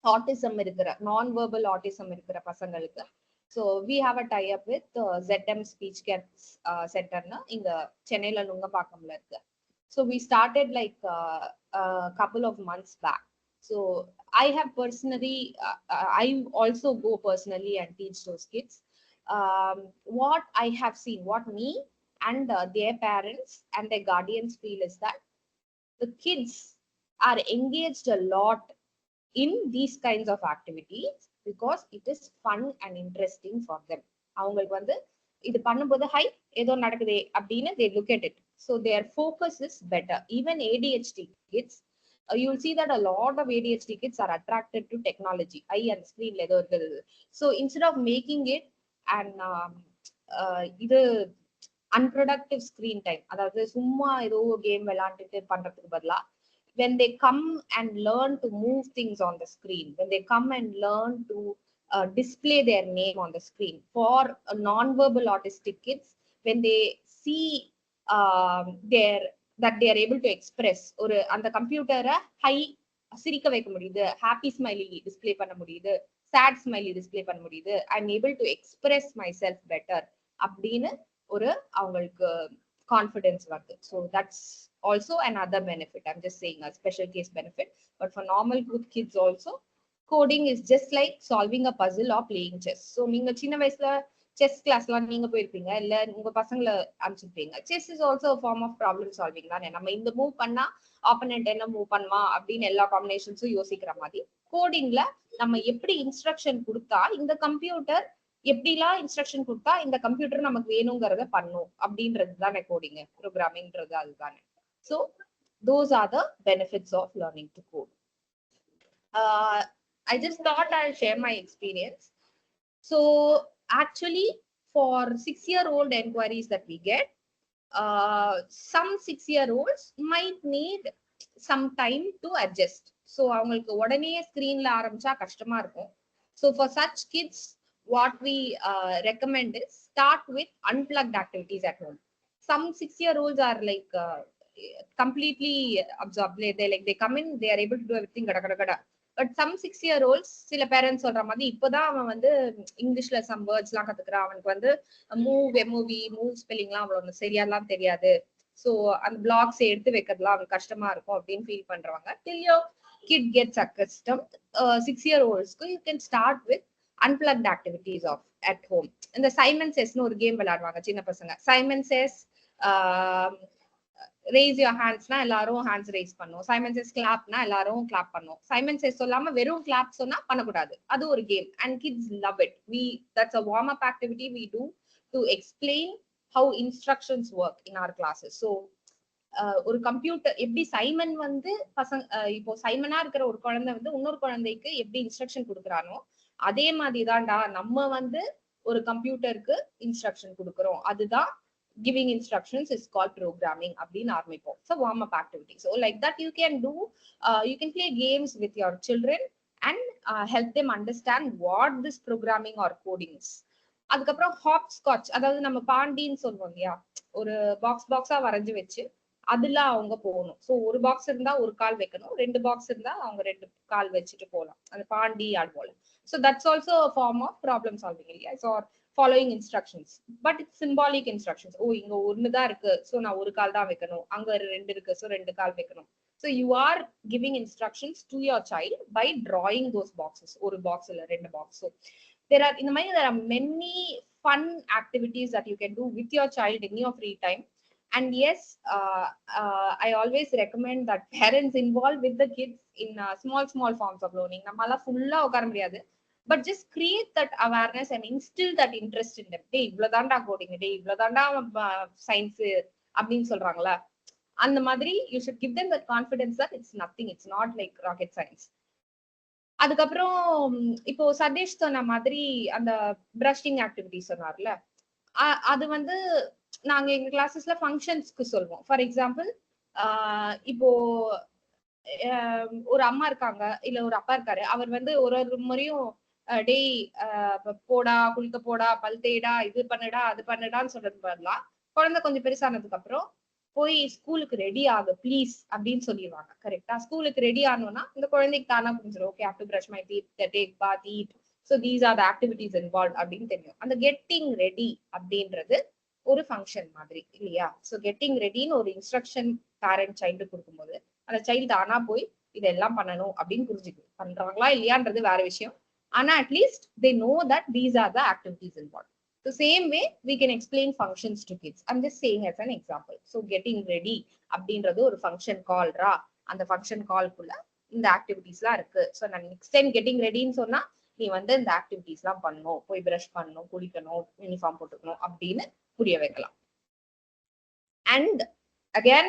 autism இருக்கிற non-verbal autism இருக்கிற பசங்களுக்கு. So we have a tie up with ZM Speech Care Center இங்க சென்னையில நுங்கம்பாக்கம்ல இருக்கு. So we started like a couple of months back. So I have personally, I also go personally and teach those kids. what I have seen, what me and their parents and their guardians feel is that the kids are engaged a lot in these kinds of activities because it is fun and interesting for them. அவங்களுக்கு வந்து இது பண்ணும்போது high ஏதோ நடக்குதே அப்படின்னு they look at it, so their focus is better. Even ADHD kids, you'll see that a lot of ADHD kids are attracted to technology, eye and screen ஏதோ இருக்குது. So instead of making it and இது unproductive screen time, அதாவது சும்மா ஏதோ game விளையாண்டுட்டு பண்றதுக்கு பதிலா when they come and learn to move things on the screen, when they come and learn to display their name on the screen. For non-verbal autistic kids, when they see that they are able to express, ஒரு அந்த கம்ப்யூட்டரை high சிரிக்க வைக்க முடியுது, happy smiley display பண்ண முடியுது, chat smiley display பண்ண முடியுது, I am able to express my self better அப்படின்னு ஒரு அவங்களுக்கு கான்ஃபிடன்ஸ் வருது. So that's also another benefit. I'm just saying a special case benefit, but for normal good kids also, coding is just like solving a puzzle or playing chess. So நீங்க சின்ன வயசுல chess கிளாஸ்லாம் நீங்க போயிருப்பீங்க, இல்ல உங்க பசங்களை அனுப்பிச்சிருப்பீங்க. Chess is also form of problem solving தானே. நம்ம இந்த மூவ் பண்ணா ஆப்பனண்ட் என்ன மூவ் பண்ணுமா அப்படின்னு எல்லா காம்பினேஷன்ஸும் யோசிக்கிற மாதிரி கோடிங்ல நம்ம எப்படி இன்ஸ்ட்ரக்ஷன் கொடுத்தா இந்த கம்ப்யூட்டர் எப்படிலாம் இன்ஸ்ட்ரக்ஷன் கொடுத்தா இந்த கம்ப்யூட்டர் நமக்கு வேணுங்கிறத பண்ணும் அப்படின்றது தானே கோடிங் ப்ரோக்ராமிங்ன்றது. அதுதானே. So those are the benefits of learning to code. I just thought I'll share my experience. So actually for 6-year-old enquiries that we get, some 6-year-olds might need some time to adjust. So அவங்களுக்கு உடனே ஸ்கிரீன்ல ஆரம்பிச்சா கஷ்டமா இருக்கும். So for such kids, what we recommend is start with unplugged activities at home. Some 6-year-olds are like completely absorbed. They come in, they are able to do everything gada gada gada. But some 6-year-olds, சில parents சொல்ற மாதிரி இப்பதான் அவன் வந்து இங்கிலீஷ்ல some words எல்லாம் கத்துக்கிறான், அவனுக்கு வந்து மூவ் ஸ்பெல்லிங்லாம் அவ்வளவு சரியாலாம் தெரியாது, ஸோ அந்த பிளாக்ஸ் எடுத்து வைக்கிறதுலாம் அவனுக்கு கஷ்டமா இருக்கும் அப்படின்னு ஃபீல் பண்றவங்க, till your kid gets accustomed, 6-year-oldsக்கு you can start with unplugged activities of at home. இந்த சைமன் செஸ்னு ஒரு கேம் விளையாடுவாங்க சின்ன பசங்க. Simon chess raise your hands na ellarum hands raise பண்ணும், Simon chess clap na ellarum clap பண்ணும். Simon chess சொல்லாம வெறும் clap சொன்னா பண்ணக்கூடாது, அது ஒரு game and kids love it. That's a warm up activity we do to explain how instructions work in our classes. So ஒரு computer எப்படி Simon வந்து இப்போ சைமனா இருக்கிற ஒரு குழந்தை வந்து இன்னொரு குழந்தைக்கு எப்படி இன்ஸ்ட்ரக்ஷன் கொடுக்குறானோ அதே மாதிரிதான்டா நம்ம வந்து ஒரு கம்ப்யூட்டருக்கு இன்ஸ்ட்ரக்ஷன் கொடுக்குறோம், அதுதான் giving instructions is called programming அப்படின்னு ஆரம்பிப்போம். So warm up activity. So like that you can do, you can play games with your children and help them understand what this programming or coding is. அதுக்கப்புறம் hop Scotch, அதாவது நம்ம பாண்டின்னு சொல்லுவோம் இல்லையா, ஒரு பாக்ஸா வரைஞ்சு வச்சு அதுல அவங்க போகணும். ஸோ ஒரு பாக்ஸ் இருந்தா ஒரு கால் வைக்கணும், 2 பாக்ஸ் இருந்தா அவங்க 2 கால் வச்சுட்டு போகலாம், அந்த பாண்டி ஆடு போல. So that's also form of problem solving இல்லையா. So following instructions, but it's symbolic instructions. ஓ இங்க ஒண்ணுதான் இருக்கு, சோ நான் ஒரு கால் தான் வைக்கணும், அங்க 2 இருக்கு, சோ 2 கால் வைக்கணும். So you are giving instructions to your child by drawing those boxes, ஒரு பாக்ஸ் இல்ல 2 box. So there are many fun activities that you can do with your child in your free time. And yes, I always recommend that parents involve with the kids in small forms of learning. நம்மால ஃபுல்லா உட்கார முடியாது, but just create that awareness and instill that interest in them. டே இவ்வளவுதான்டா coding, டே இவ்வளவுதான்டா science அப்படின்னு சொல்றாங்களா, அந்த மாதிரி you should give them that confidence that it's nothing, it's not like rocket science. அதுக்கப்புறம் இப்போ சதீஷ் சொன்ன மாதிரி அந்த பிரஷிங் ஆக்டிவிட்டி சொன்னார்ல, அது வந்து நாங்க எங்க கிளாஸஸ்ல ஃபங்க்ஷன்ஸ்க்கு சொல்லுவோம். ஃபார் எக்ஸாம்பிள் இப்போ ஒரு அம்மா இருக்காங்க இல்ல ஒரு அப்பா இருக்காரு, அவர் வந்து ஒரு முறையும் டேய் போடா, குளிக்க போடா, பல் தேடா, இது பண்ணுடா, அது பண்ணுடான்னு சொல்றது பதிலா குழந்தை கொஞ்சம் பெருசானதுக்கு அப்புறம் போய் ஸ்கூலுக்கு ரெடி ஆகு ப்ளீஸ் அப்படின்னு சொல்லிடுவாங்க. கரெக்டா? ஸ்கூலுக்கு ரெடி ஆனோம்னா இந்த குழந்தைக்கு தானா புரிஞ்சிடும், okay have to brush my teeth, take path, eat, so these are the activities involve அப்படின்னு தெரியும். அந்த கெட்டிங் ரெடி அப்படின்றது ஒரு ஃபங்க்ஷன் மாதிரி இல்லையா? ஸோ கெட்டிங் ரெடின்னு ஒரு இன்ஸ்ட்ரக்ஷன் பேரண்ட் சைல்டு கொடுக்கும்போது அந்த சைல்டு தானா போய் இதெல்லாம் பண்ணணும் அப்படின்னு புரிஞ்சுக்கணும். பண்றாங்களா இல்லையான்றது வேற விஷயம், ஆனா at least they know that these are the activities involve. The same way we can explain functions to kids. I'm just saying as an example. So getting ready அப்படின்றது ஒரு ஃபங்க்ஷன் கால்ரா, அந்த ஃபங்க்ஷன் கால்குள்ள இந்த ஆக்டிவிட்டிஸ்லாம் இருக்கு. ஸோ நான் நெக்ஸ்ட் டைம் கெட்டிங் ரெடின்னு சொன்னா நீ வந்து இந்த ஆக்டிவிட்டிஸ்லாம் பண்ணணும், போய் பிரஷ் பண்ணணும், குளிக்கணும், யூனிஃபார்ம் போட்டுக்கணும் அப்படின்னு புரிய வைக்கலாம். And again,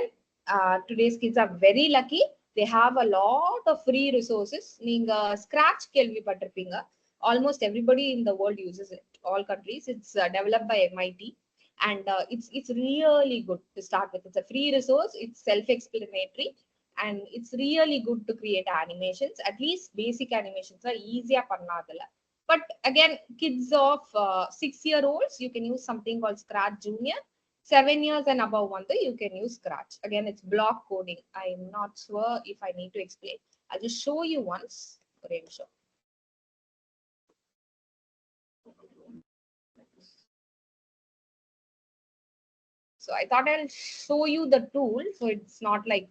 today's kids are very lucky. They have a lot of free resources. நீங்க scratch கேள்விப்பட்டிருப்பீங்க. Almost everybody in the world uses it. All countries. It's developed by MIT, and it's really good to start with. It's a free resource. It's self-explanatory, and it's really good to create animations. At least basic animations are easier பண்ணாதல. But again, kids of 6-year-olds, you can use something called Scratch Junior. 7 years and above one, you can use Scratch. Again, it's block coding. I'm not sure if I need to explain. I'll just show you once. So I thought I'll show you the tool, so it's not like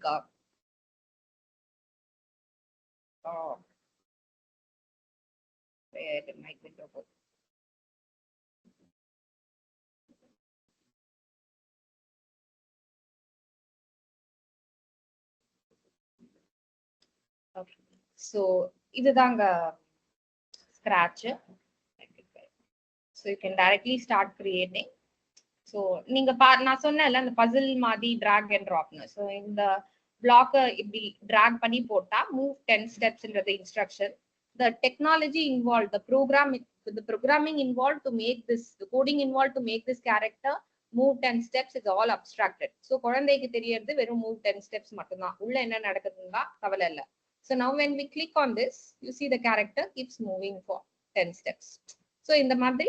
where did my window go? Okay. So இதுதாங்க Scratch. So you can directly start creating. So நீங்க நான் சொன்னேன்ல அந்த பசில் மாதிரி drag and dropனு. So இந்த block இப்படி drag பண்ணி போட்டா move 10 stepsன்றது instruction. The technology involved, the programming involved to make this, the coding involved to make this character move 10 steps is all abstracted. So குழந்தைக்கு தெரியறது வெறும் move 10 steps மட்டும்தான். உள்ள என்ன நடக்குதுன்னா கவலை இல்ல. So now when we click on this, you see the character keeps moving for 10 steps. So இந்த மாதிரி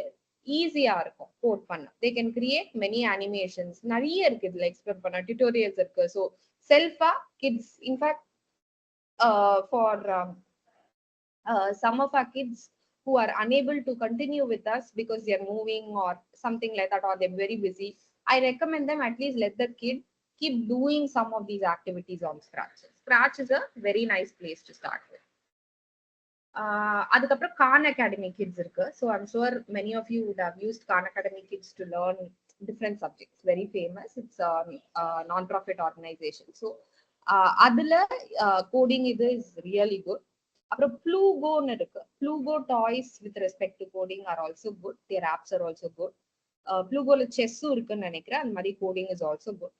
ஈஸியா இருக்கும் கோட் பண்ண. They can create many animations. நிறைய இருக்கு இதுல எக்ஸ்பிளைன் பண்ண, tutorials இருக்கு. So செல்ஃபா kids, in fact for some of our kids who are unable to continue with us because they are moving or something like that, or they're very busy, I recommend them at least let the kid keep doing some of these activities on Scratch. Scratch is a very nice place to start with. அதுக்கப்புறம் Khan Academy Kids இருக்கு. So I'm sure many of you would have used Khan Academy Kids to learn different subjects. Very famous. It's a non-profit organization. So அதுல coding is really good. அப்புறம் Plugo-ன்னு இருக்கு. Plugo toys with respect to coding are also good. Their apps are also good. Plugo-ல chess-உம் இருக்குன்னு நினைக்கிறேன். அந்த மாதிரி coding is also good.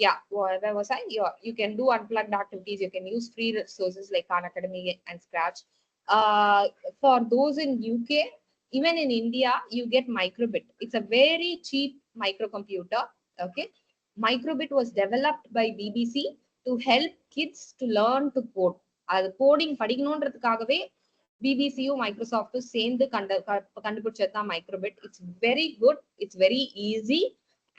Yeah, where was I? You can do unplugged activities. You can use free resources like Khan Academy and Scratch. For those in UK, even in India, you get Microbit. It's a very cheap microcomputer. Okay, Microbit was developed by BBC to help kids to learn to code. அது coding படிக்கணும்ன்றதுக்காகவே பிபிசியும் மைக்ரோசாஃப்டும் சேர்ந்து கண்டுபிடிச்சது தான் microbit. It's very good, it's very easy,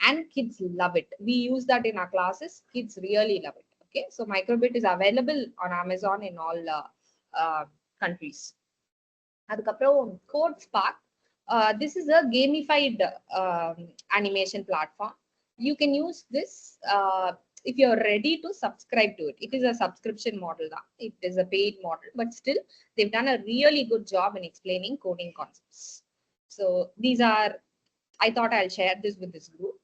and kids love it. We use that in our classes. Kids really love it. Okay, so Microbit is available on Amazon in all countries. Adukaprom CodeSpark. This is a gamified animation platform. You can use this if you're ready to subscribe to it. It is a subscription model. It is a paid model, but still they've done a really good job in explaining coding concepts. So these are, I thought I'll share this with this group.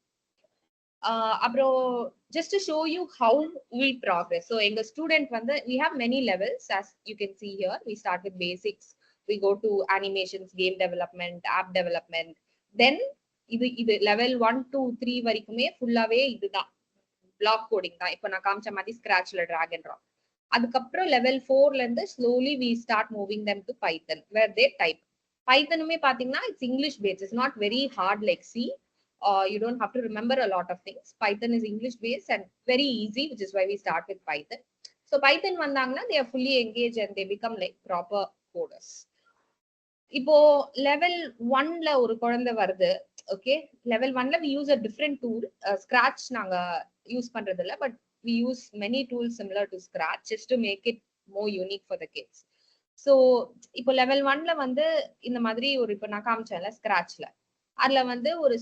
Just to show you how we progress. So in the student we have many levels, as you can see here. We start with basics, we go to animations, game development, app development. Then இது level 1 to 3 வரைக்குமே ஃபுல்லாவே இதுதான் block coding தான். இப்போ நான் காமிச்ச மாதிரி ஸ்கிராட்ச்ல drag and drop. அதுக்கப்புறம் level 4ல இருந்து slowly we start moving them to Python where they type. Python-உமே பாத்தீங்கன்னா it's English based. It's not very hard like C. You don't have to remember a lot of things. Python is English based and very easy, which is why we start with Python. So Python வந்தாங்கன்னா they are fully engaged and they become like proper coders. இப்போ level 1ல ஒரு குழந்தை வருது. Okay, level 1ல we use a different tool. Scratch நாங்க use பண்றது இல்ல, but we use many tools similar to Scratch just to make it more unique for the kids. So இப்போ level 1ல இந்த மாதிரி ஒரு இப்போ நான் காமிச்சேன்ல ஸ்கிராட்ச்ல, அதுல ஒரு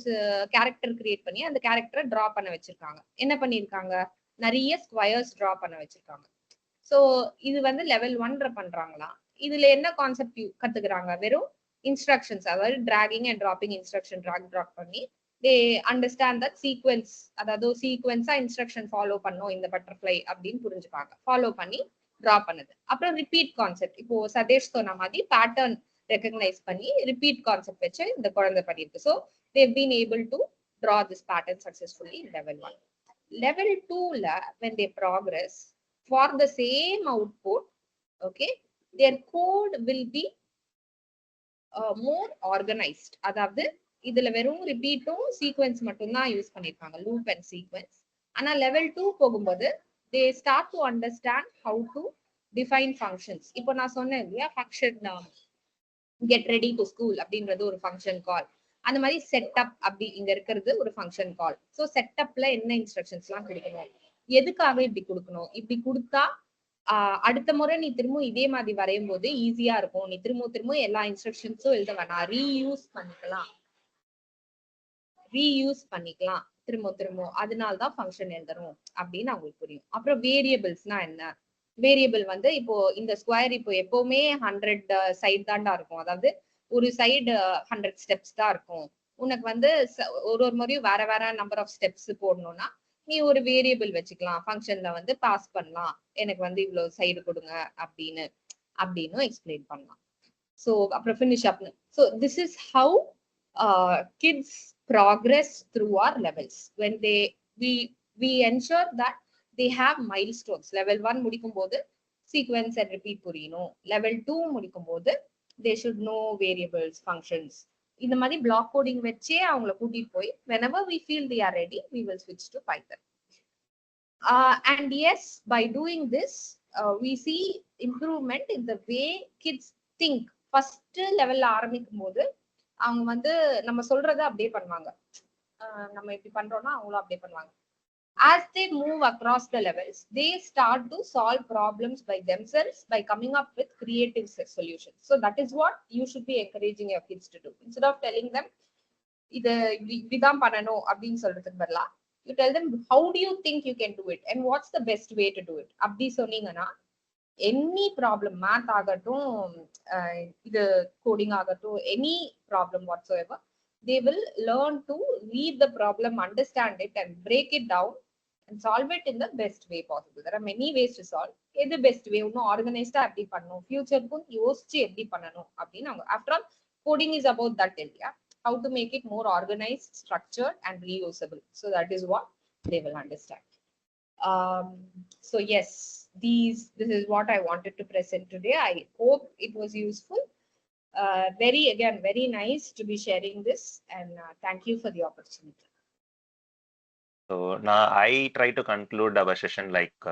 கேரக்டர் கிரியேட் பண்ணி அந்த கேரக்டரை டிரா பண்ண வச்சிருக்காங்க. என்ன பண்ணிருக்காங்க, நிறைய ஸ்கொயர்ஸ் டிரா பண்ண வச்சிருக்காங்க. சோ இது லெவல் 1ல பண்றாங்களா. இதுல என்ன கான்செப்ட் கத்துக்கிறாங்க, வெறும் இன்ஸ்ட்ரக்ஷன்ஸ், அதாவது dragging and dropping instruction drop பண்ணி தே அண்டர்ஸ்டாண்ட் தட் சீக்வன்ஸ், அதாவது சீக்வன்ஸா இன்ஸ்ட்ரக்ஷன் ஃபாலோ பண்ணும் இந்த பட்டர்ஃப்ளை அப்படின்னு புரிஞ்சுப்பாங்க. ஃபாலோ பண்ணி டிரா பண்ணுது. அப்புறம் ரிப்பீட் கான்செப்ட், இப்போ சதேஷ் சொன்ன மாதிரி பேட்டர்ன் ரெகக்னைஸ் பண்ணி ரிப்பீட் கான்செப்ட் வச்சு இந்த குழந்தை பண்ணிருக்கு. So they've been able to draw this pattern successfully in level 1. Level 2 la when they progress for the same output, okay, their code will be more organized. அதாவது இதுல வெறும் ரிப்பீட்டும் sequence மட்டும் தான் யூஸ் பண்ணிருக்காங்க, லூப் அண்ட் சீக்வென்ஸ். ஆனா level 2 போகும்போது they start to understand how to define functions. இப்போ நான் சொன்னேன் இல்லையா, function get ready to school அப்படின்றது ஒரு ஃபங்க்ஷன் கால். அந்த மாதிரி செட்டப் அப்படி இங்க இருக்கிறது ஒரு ஃபங்க்ஷன் கால். ஸோ செட்டப்ல என்ன இன்ஸ்ட்ரக்ஷன்ஸ் எல்லாம் கொடுக்கணும், எதுக்காக இப்படி கொடுக்கணும், இப்படி கொடுத்தா அடுத்த முறை நீ திரும்ப இதே மாதிரி வரையும் போது ஈஸியா இருக்கும், நீ திரும்ப எல்லா இன்ஸ்ட்ரக்ஷன்ஸும் எழுத வேணாம், ரீயூஸ் பண்ணிக்கலாம் திரும்ப, அதனால்தான் ஃபங்க்ஷன் எழுதணும் அப்படின்னு அவங்களுக்கு புரியும். அப்புறம் வேரியபிள்ஸ்னா என்ன, வேரியபிள் வந்து இப்போ இந்த ஸ்கொயர் இப்போ எப்பவுமே 100 சைடு தாண்டா இருக்கும், அதாவது ஒரு சைடு 100 ஸ்டெப்ஸ் தான் இருக்கும். உனக்கு வந்து ஒரு முறையும் வேற வேற நம்பர் ஆஃப் ஸ்டெப்ஸ் போடணும்னா நீ ஒரு வேரியபிள் வச்சுக்கலாம், ஃபங்க்ஷன்ல வந்து பாஸ் பண்ணலாம், எனக்கு வந்து இவ்வளவு சைடு கொடுங்க அப்படின்னு எக்ஸ்பிளைன் பண்ணலாம். ஸோ அப்புறம் finish up. So this is how kids progress through our levels. When we ensure that they have milestones. level 1 முடிக்கும் போது சீக்வென்ஸ் அண்ட் ரிப்பீட் புரியணும், level 2 முடிக்கும் போது they should know variables, functions. இந்த மாதிரி பிளாக் கோடிங் வச்சே அவங்கள கூட்டிட்டு போய் whenever we feel they are ready, we will switch to Python. And yes, by doing this, we see improvement in the way kids think. First லெவல்ல ஆரம்பிக்கும் போது அவங்க வந்து நம்ம சொல்றதை அப்படியே பண்ணுவாங்க, நம்ம இப்படி பண்றோம்னா அவங்களும் அப்படியே பண்ணுவாங்க. As they move across the levels, they start to solve problems by themselves by coming up with creative solutions. So that is what you should be encouraging your kids to do. Instead of telling them idhaan pananum அப்படினு சொல்றதுக்கு பதிலா you tell them how do you think you can do it and what's the best way to do it. அப்படி சொன்னீங்கன்னா any problem, math ஆகட்டும், இது coding ஆகட்டும், any problem whatsoever, they will learn to read the problem, understand it and break it down and solve it in the best way possible. There are many ways to solve. எது best way, இன்னும் ஆர்கனைஸ்டா எப்படி பண்ணணும், ஃபியூச்சருக்கும் யோசிச்சு எப்படி பண்ணணும் அப்படின்னு அவங்க, after all coding is about that இல்லையா, how to make it more organized, structured and reusable. So that is what they will understand. So yes, this is what I wanted to present today. I hope it was useful. Very nice to be sharing this and thank you for the opportunity. So நான் I try to conclude our session like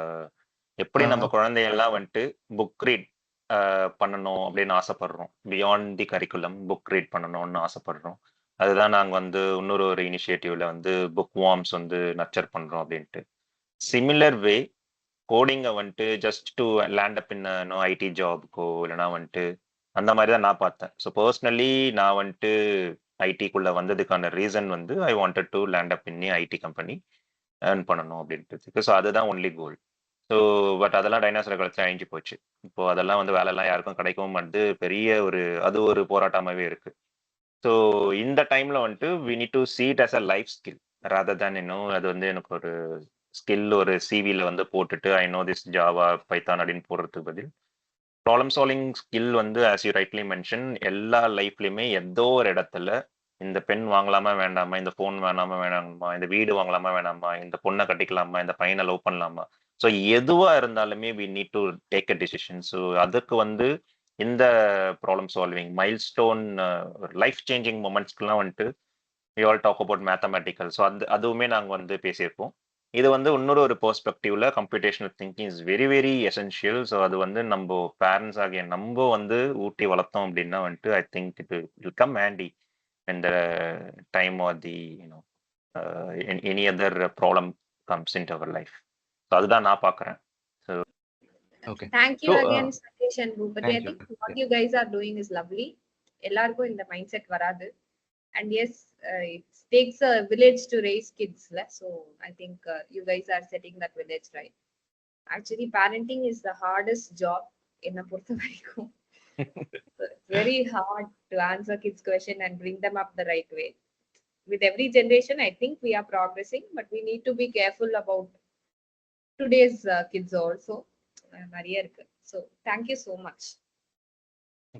எப்படி நம்ம குழந்தையெல்லாம் வந்துட்டு book read பண்ணணும் அப்படின்னு ஆசைப்படுறோம், beyond the curriculum book read பண்ணணும்னு ஆசைப்படுறோம். அதுதான் நாங்கள் வந்து இன்னொரு இனிஷியேட்டிவ்ல வந்து புக் வார்ம்ஸ் வந்து நர்ச்சர் பண்றோம் அப்படின்ட்டு. சிமிலர் வே கோடிங்கை வந்துட்டு just to land up in IT ஜாப்க்கோ இல்லைனா வந்துட்டு அந்த மாதிரி தான் நான் பார்த்தேன். ஸோ பர்சனலி நான் வந்துட்டு ஐடிக்குள்ள வந்ததுக்கான ரீசன் வந்து I wanted to land up in IT company earn பண்ணணும் அப்படின்றதுக்கு. ஸோ அதுதான் ஒன்லி கோல். ஸோ பட் அதெல்லாம் டைனாசர் காலத்துல அழிஞ்சு போச்சு. இப்போ அதெல்லாம் வந்து வேலைலாம் யாருக்கும் கிடைக்கவும் வந்து பெரிய அது ஒரு போராட்டமாகவே இருக்கு. ஸோ இந்த டைம்ல வந்துட்டு we need to see it as a life skill rather than இன்னும் அது வந்து எனக்கு ஒரு ஸ்கில் ஒரு சிவில வந்து போட்டுட்டு I know this Java Python அப்படின்னு போடுறதுக்கு பதில் ப்ராப்ளம் சால்விங் ஸ்கில் வந்து ஆஸ் யூ ரைட்லி மென்ஷன் எல்லா லைஃப்லயுமே ஏதோ ஒரு இடத்துல இந்த பென் வாங்கலாமா வேண்டாமா, இந்த ஃபோன் வேணாமா வேணாமா, இந்த வீடு வாங்கலாமா வேணாமா, இந்த பொண்ணை கட்டிக்கலாமா, இந்த பையனை லவ் பண்ணலாமா, ஸோ எதுவா இருந்தாலுமே we need to take a decision. So அதுக்கு வந்து இந்த problem solving milestone life changing மொமெண்ட்ஸ்க்குலாம் வந்துட்டு we all talk about mathematical. So அதுவுமே நாங்கள் வந்து பேசியிருப்போம். இது வந்து இன்னொரு ஒரு பெர்ஸ்பெக்டிவ்ல computational thinking is very very essential. So அது வந்து நம்ம பேரண்ட்ஸ் ஆகிய நம்ம வந்து ஊட்டி வளர்த்தோம் அப்படின்னா வந்துட்டு I think it will come handy when the time or the any other problem comes into our life. So அதுதான் நான் பார்க்கறேன். So okay, thank you again Satish and Bhupati. I think what you guys are doing is lovely. எல்லாருக்கும் இந்த mind set வராது. And yes, it takes a village to raise kids, so I think you guys are setting that village right. Actually parenting is the hardest job என்ன பொறுத்த வரைக்கும். So it's very hard to answer kids question and bring them up the right way. With every generation, I think we are progressing, but we need to be careful about today's kids also. நிறைய இருக்கு. So thank you so much.